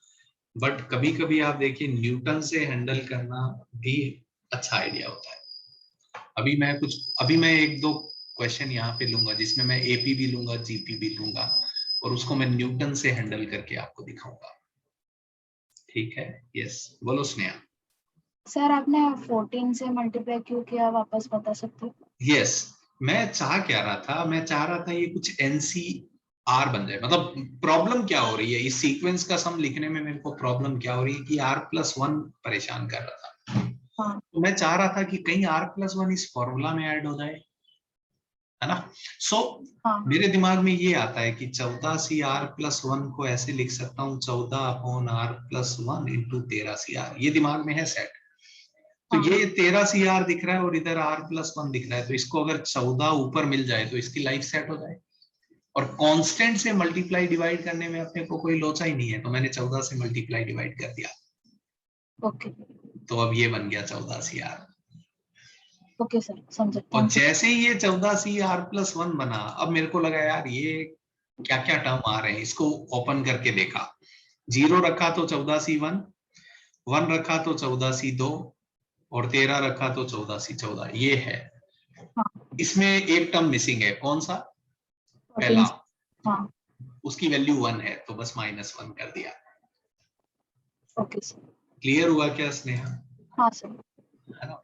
बट कभी कभी आप देखिए न्यूटन से हैंडल करना भी अच्छा आइडिया होता है। अभी मैं एक दो क्वेश्चन यहाँ पे लूंगा जिसमें मैं एपी भी लूंगा, जीपी भी लूंगा, और उसको मैं न्यूटन से हैंडल करके आपको दिखाऊंगा, ठीक है। यस, बोलो स्नेहा। सर आपने 14 से मल्टीप्लाई क्यों किया, वापस बता सकते हो। यस, मैं चाह क्या रहा था, मैं चाह रहा था ये कुछ NCR बन जाए, मतलब प्रॉब्लम क्या हो रही है इस सीक्वेंस का सम लिखने में, मेरे को प्रॉब्लम क्या हो रही है कि r+1 परेशान कर रहा था। हाँ। तो मैं चाह रहा था कि कहीं r+1 इस फॉर्मूला में ऐड हो जाए, है ना। सो हाँ। मेरे दिमाग में ये आता है कि 14CR+1 को ऐसे लिख सकता हूँ 14/r+1 इंटू 13CR, ये दिमाग में है सेट। तो हाँ। ये 13CR दिख रहा है और इधर r+1 दिख रहा है, तो इसको अगर 14 ऊपर मिल जाए तो इसकी लाइफ सेट हो जाए, और कांस्टेंट से मल्टीप्लाई डिवाइड करने में अपने को कोई लोचा ही नहीं है, तो मैंने 14 से मल्टीप्लाई डिवाइड कर दिया। ओके। तो अब ये बन गया 14CR। ओके सर, समझा, और थैंक यू। जैसे ही ये 14CR+1 बना, अब मेरे को लगा यार ये क्या क्या टर्म आ रहे हैं, इसको ओपन करके देखा, 0 रखा तो 14C1, 1 रखा तो 14C2, और 13 रखा तो 14C14, ये है। हाँ। इसमें एक टर्म मिसिंग है, कौन सा, 14। पहला, हाँ। उसकी वैल्यू 1 है, तो बस -1 कर दिया। Okay sir. क्लियर हुआ क्या स्नेहा, हाँ सर। है ना।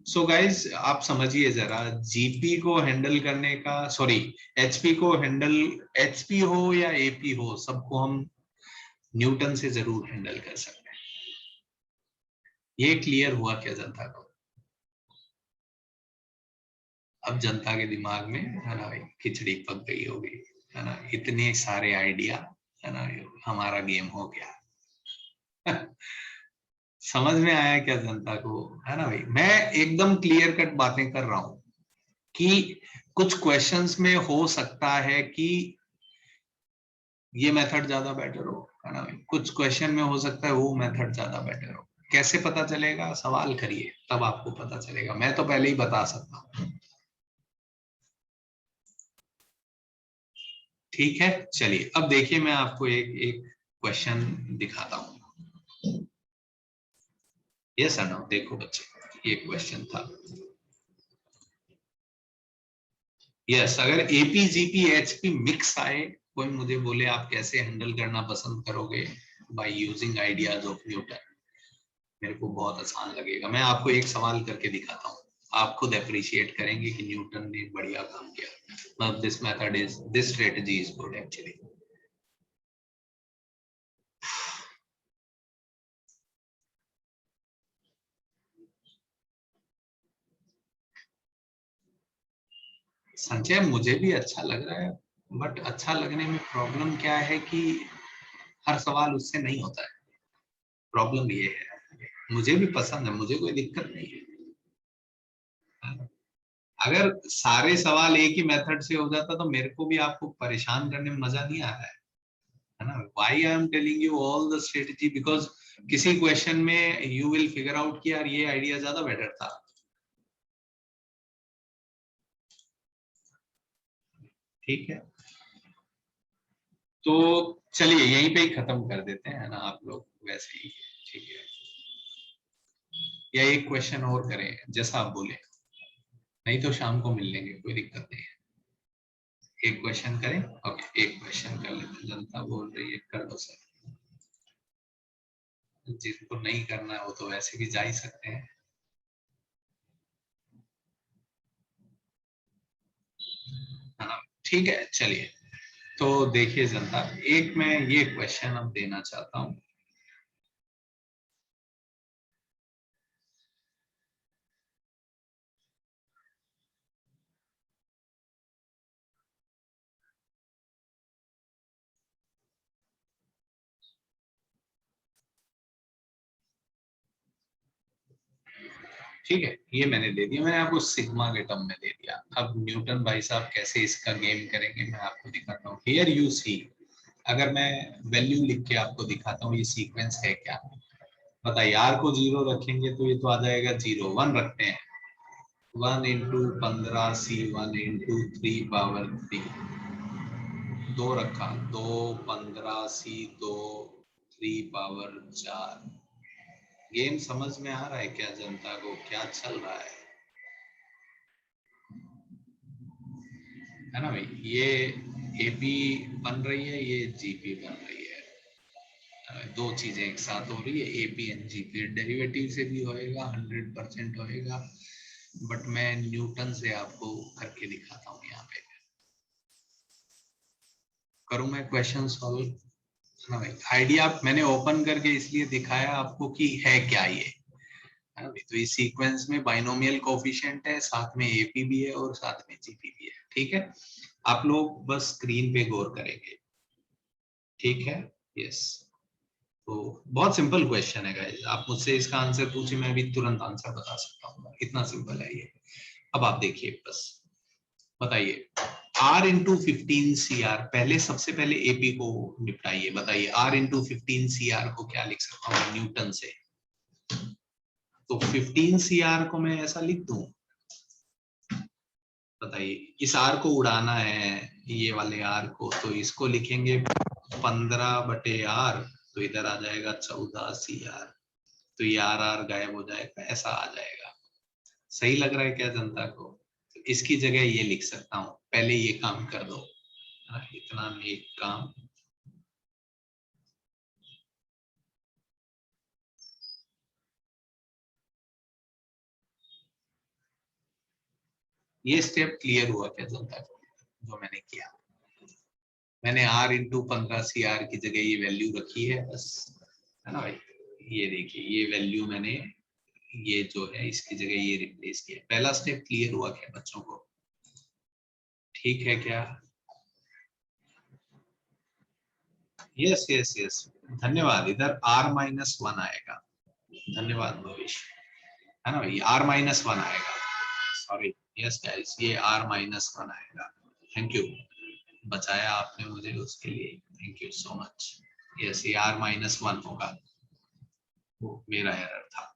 सो गाइज आप समझिए जरा, जीपी को हैंडल करने का, सॉरी एचपी को हैंडल, एचपी हो या एपी हो, सबको हम न्यूटन से जरूर हैंडल कर सकते हैं। ये क्लियर हुआ क्या जनता को, अब जनता के दिमाग में, है ना भाई, खिचड़ी पक गई होगी, है ना, इतने सारे आइडिया, है ना, हमारा गेम हो गया। समझ में आया क्या जनता को, है ना भाई। मैं एकदम क्लियर कट बातें कर रहा हूं कि कुछ क्वेश्चंस में हो सकता है कि ये मेथड ज्यादा बेटर हो, है ना भाई, कुछ क्वेश्चन में हो सकता है वो मेथड ज्यादा बेटर हो। कैसे पता चलेगा, सवाल करिए तब आपको पता चलेगा, मैं तो पहले ही बता सकता हूँ। ठीक है, चलिए अब देखिए मैं आपको एक एक क्वेश्चन दिखाता हूँ। यस और नो, देखो बच्चे ये क्वेश्चन था। यस, अगर एपी जीपी एचपी मिक्स आए, कोई मुझे बोले आप कैसे हैंडल करना पसंद करोगे by using ideas of Newton, मेरे को बहुत आसान लगेगा। मैं आपको एक सवाल करके दिखाता हूँ, आप खुद अप्रिशिएट करेंगे कि न्यूटन ने बढ़िया काम किया। मतलब this method is, this strategy is good actually. संचय मुझे भी अच्छा लग रहा है, बट अच्छा लगने में प्रॉब्लम क्या है कि हर सवाल उससे नहीं होता है। प्रॉब्लम ये है, मुझे भी पसंद है, मुझे कोई दिक्कत नहीं है। अगर सारे सवाल एक ही मेथड से हो जाता तो मेरे को भी आपको परेशान करने में मजा नहीं आ रहा है ना। Why I am telling you all the strategy, because किसी क्वेश्चन में यू विल फिगर आउट कि यार ये आइडिया ज्यादा बेटर था। ठीक है, तो चलिए यहीं पे ही खत्म कर देते हैं ना आप लोग, वैसे ही। ठीक है, या एक क्वेश्चन और करें जैसा आप बोले, नहीं तो शाम को मिल लेंगे, कोई दिक्कत नहीं है। एक क्वेश्चन करें, ओके एक क्वेश्चन कर लेते हैं। जनता बोल रही है कर दो सर, जिनको नहीं करना है वो तो वैसे भी जा ही सकते हैं। हाँ ठीक है, चलिए तो देखिए जनता, एक मैं ये क्वेश्चन अब देना चाहता हूँ। ठीक है, ये मैंने दे दिया, मैंने आपको सिग्मा के टर्म में दे दिया। अब न्यूटन भाई साहब कैसे इसका गेम करेंगे मैं आपको दिखाता हूँ। हियर यू सी, अगर मैं वैल्यू लिख के आपको दिखाता हूँ ये सीक्वेंस है क्या। बताइए, आर को 0 रखेंगे तो ये तो आ जाएगा 0। 1 रखते हैं, 1 इंटू 15 सी 1 इंटू 3 पावर 3। 2 रखा, 2 15 सी 2 3 पावर 4। गेम समझ में आ रहा है क्या जनता को, क्या चल रहा है ना भाई। ये एपी बन रही है, ये जीपी बन रही है, दो चीजें एक साथ हो रही है। एपी एंड जीपी डेरिवेटिव से भी होएगा, 100% होएगा, बट मैं न्यूटन से आपको करके दिखाता हूँ। यहाँ पे करूँ मैं क्वेश्चन सॉल्व, है ना भाई। आइडिया मैंने ओपन करके इसलिए दिखाया आपको कि है क्या ये, है ना भाई। तो इस सीक्वेंस में बाइनोमियल कोफिशिएंट है, साथ में एपी भी है और साथ में जीपी भी है। ठीक है, आप लोग बस स्क्रीन पे गौर करेंगे। ठीक है, यस। तो बहुत सिंपल क्वेश्चन है गाइस, आप मुझसे इसका आंसर पूछे मैं भी तुरंत आंसर बता सकता हूँ, इतना सिंपल है ये। अब आप देखिए बस, बताइए R इंटू 15 CR, पहले सबसे पहले AP को निपटाइए। बताइए R इंटू 15 CR को क्या लिख सकता हूँ न्यूटन से। तो 15 CR को मैं ऐसा लिख दूं, बताइए इस R को उड़ाना है, ये वाले R को, तो इसको लिखेंगे 15/R, तो इधर आ जाएगा 14 CR। तो ये R गायब हो जाएगा, ऐसा आ जाएगा। सही लग रहा है क्या जनता को। तो इसकी जगह ये लिख सकता हूँ, पहले ये काम कर दो, इतना नेक काम। ये स्टेप क्लियर हुआ क्या जनता को जो मैंने किया। मैंने R इंटू 15 CR की जगह ये वैल्यू रखी है बस, है ना भाई। ये देखिए ये वैल्यू मैंने, ये जो है इसकी जगह ये रिप्लेस किया। पहला स्टेप क्लियर हुआ क्या बच्चों को, ठीक है क्या। यस यस यस, धन्यवाद। इधर R-1 आएगा, धन्यवाद भविष्य, है ना भाई। R-1 आएगा, सॉरी, यस गाइस, ये R-1 आएगा। थैंक यू, बचाया आपने मुझे, उसके लिए thank you so much. Yes, ये R-1 होगा, वो मेरा एरर था।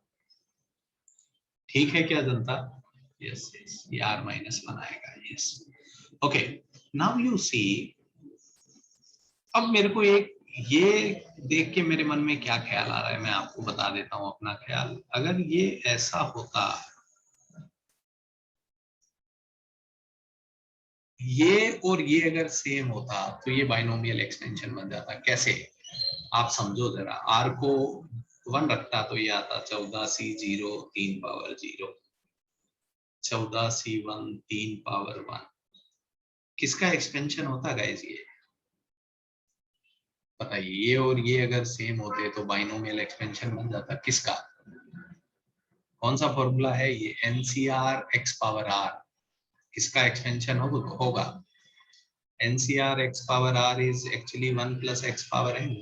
ठीक है क्या जनता, यस यस, ये R-1 आएगा। Yes, okay, now you see अब मेरे को एक ये देख के मेरे मन में क्या ख्याल आ रहा है, मैं आपको बता देता हूं अपना ख्याल। अगर ये ऐसा होता, ये और ये अगर सेम होता तो ये बाइनोमियल एक्सटेंशन बन जाता। कैसे, आप समझो जरा। आर को 1 रखता तो ये आता 14C0 3 पावर 0, 14C1 3 पावर 1। किसका एक्सपेंशन होता गाइस ये बताइए। ये और ये अगर सेम होते तो बाइनोमियल एक्सपेंशन बन जाता। किसका, कौन सा फॉर्मूला है ये, एनसीआर एक्स पावर आर। किसका एक्सपेंशन होगा NCR x power r is actually 1 + x power n।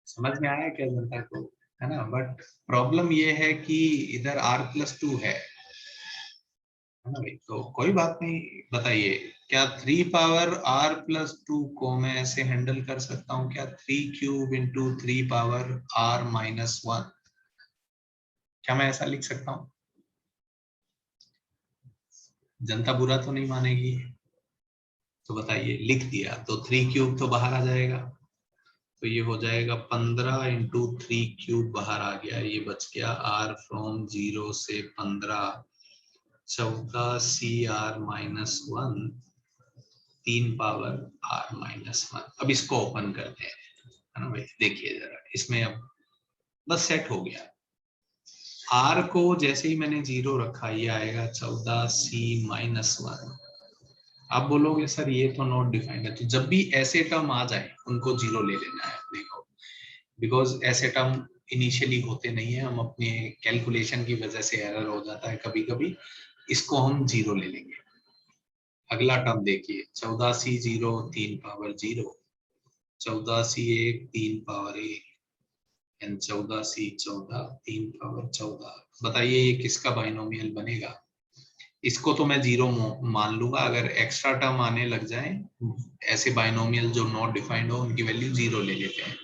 समझ में आया क्या जनता को, है ना। बट प्रॉब्लम ये है कि इधर r+2 है ना भाई। तो कोई बात नहीं, बताइए क्या 3 पावर r+2 को मैं ऐसे हैंडल कर सकता हूँ क्या, 3³ × 3 पावर r-1। क्या मैं ऐसा लिख सकता हूँ? जनता बुरा तो नहीं मानेगी? तो बताइए, लिख दिया तो 3³ तो बाहर आ जाएगा, तो ये हो जाएगा 15 × 3³ बाहर आ गया, ये बच गया r फ्रॉम 0 से 15, 14CR-1 3 पावर r-1। अब इसको ओपन करते हैं, है ना भाई। देखिए जरा इसमें अब बस सेट हो गया। r को जैसे ही मैंने 0 रखा, ये आएगा 14C-1। आप बोलोगे सर ये तो नॉट डिफाइंड है। तो जब भी ऐसे टर्म आ जाए उनको 0 ले लेना है अपने को, बिकॉज ऐसे टर्म इनिशियली होते नहीं है। हम अपने कैलकुलेशन की वजह से एरर हो जाता है कभी कभी, इसको हम 0 ले लेंगे। अगला टर्म देखिए, 14C0 3 power 0, 14C1 3 power 1 and 14C14 3 power 14। बताइए ये किसका बाइनोमियल बनेगा? इसको तो मैं 0 मान लूंगा। अगर एक्स्ट्रा टर्म आने लग जाए, ऐसे बाइनोमियल जो नॉट डिफाइंड हो, उनकी वैल्यू 0 ले लेते हैं।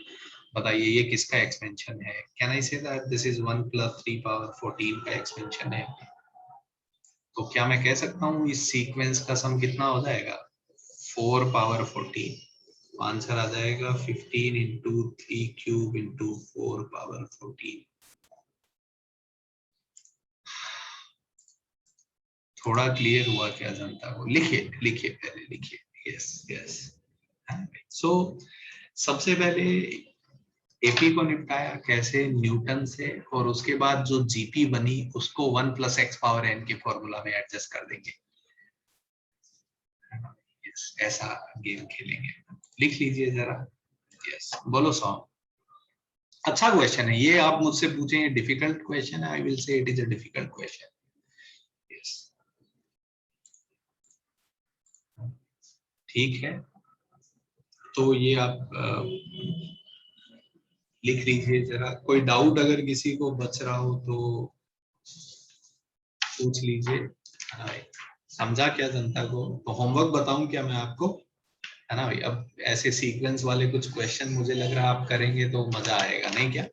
बताइए ये किसका एक्सपेंशन है? Can I say that this is 1 + 3 power 14 का एक्सपेंशन है। तो क्या मैं कह सकता हूँ इस सीक्वेंस का सम कितना हो जाएगा? 4 पावर 14। आंसर आ जाएगा 15 × 3³ × 4 पावर 14। थोड़ा क्लियर हुआ क्या जनता को? लिखिए लिखिए पहले लिखिए। Yes yes. सो सबसे पहले एपी को निपटाया कैसे, न्यूटन से, और उसके बाद जो जीपी बनी उसको 1 + x पावर n के फॉर्मूला में एडजस्ट कर देंगे। ऐसा गेम खेलेंगे। लिख लीजिए जरा। यस बोलो सॉन्ग। अच्छा क्वेश्चन है ये, आप मुझसे पूछेंगे डिफिकल्ट क्वेश्चन है, I will say it is a difficult question. Yes ठीक है, तो ये आप लिख लीजिए जरा। कोई डाउट अगर किसी को बच रहा हो तो पूछ लीजिए। समझा क्या जनता को? तो होमवर्क बताऊं क्या मैं आपको, है ना भाई। अब ऐसे सीक्वेंस वाले कुछ क्वेश्चन मुझे लग रहा है आप करेंगे तो मजा आएगा, नहीं क्या?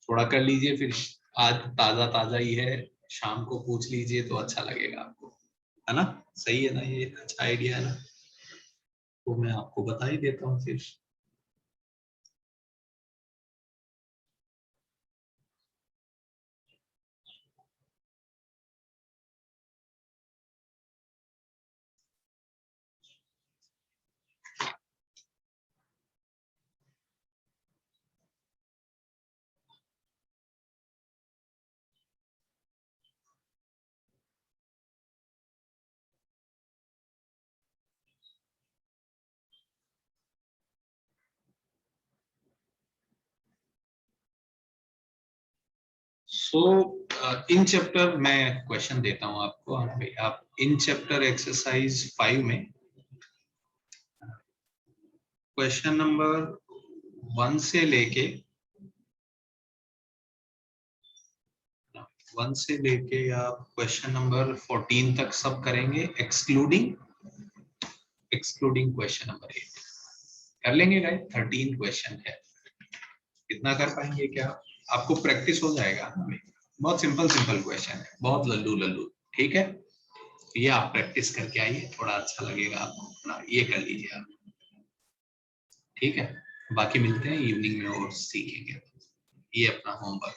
थोड़ा कर लीजिए, फिर आज ताजा ताजा ही है, शाम को पूछ लीजिए तो अच्छा लगेगा आपको, है ना। सही है ना, ये अच्छा आइडिया है ना। तो मैं आपको बता ही देता हूँ फिर। सो इन चैप्टर मैं क्वेश्चन देता हूं आपको, हाँ भाई। आप इन चैप्टर एक्सरसाइज 5 में क्वेश्चन नंबर 1 से लेके 1 से लेके आप क्वेश्चन नंबर 14 तक सब करेंगे, एक्सक्लूडिंग क्वेश्चन नंबर 8 कर लेंगे गाइस। 13 क्वेश्चन है, कितना कर पाएंगे क्या? आपको प्रैक्टिस हो जाएगा ना भाई। बहुत सिंपल सिंपल क्वेश्चन है, बहुत लल्लू लल्लू, ठीक है। ये आप प्रैक्टिस करके आइए, थोड़ा अच्छा लगेगा आपको ना। ये कर लीजिए आप। ठीक है, बाकी मिलते हैं इवनिंग में और सीखेंगे। ये अपना होमवर्क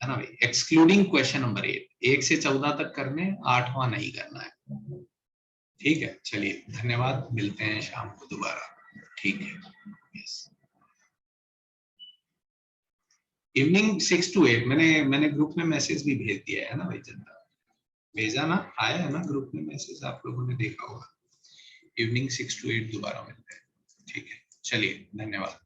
है ना भाई, एक्सक्लूडिंग क्वेश्चन नंबर 8, 1 से 14 तक करने, 8वां नहीं करना है। ठीक है, चलिए धन्यवाद, मिलते हैं शाम को दोबारा। ठीक है, यस, इवनिंग 6 to 8। मैंने ग्रुप में मैसेज भी भेज दिया है ना भाई, जनता भेजा ना, आया है ना ग्रुप में मैसेज, आप लोगों ने देखा होगा। इवनिंग 6 to 8 दोबारा मिलते हैं। ठीक है, चलिए धन्यवाद।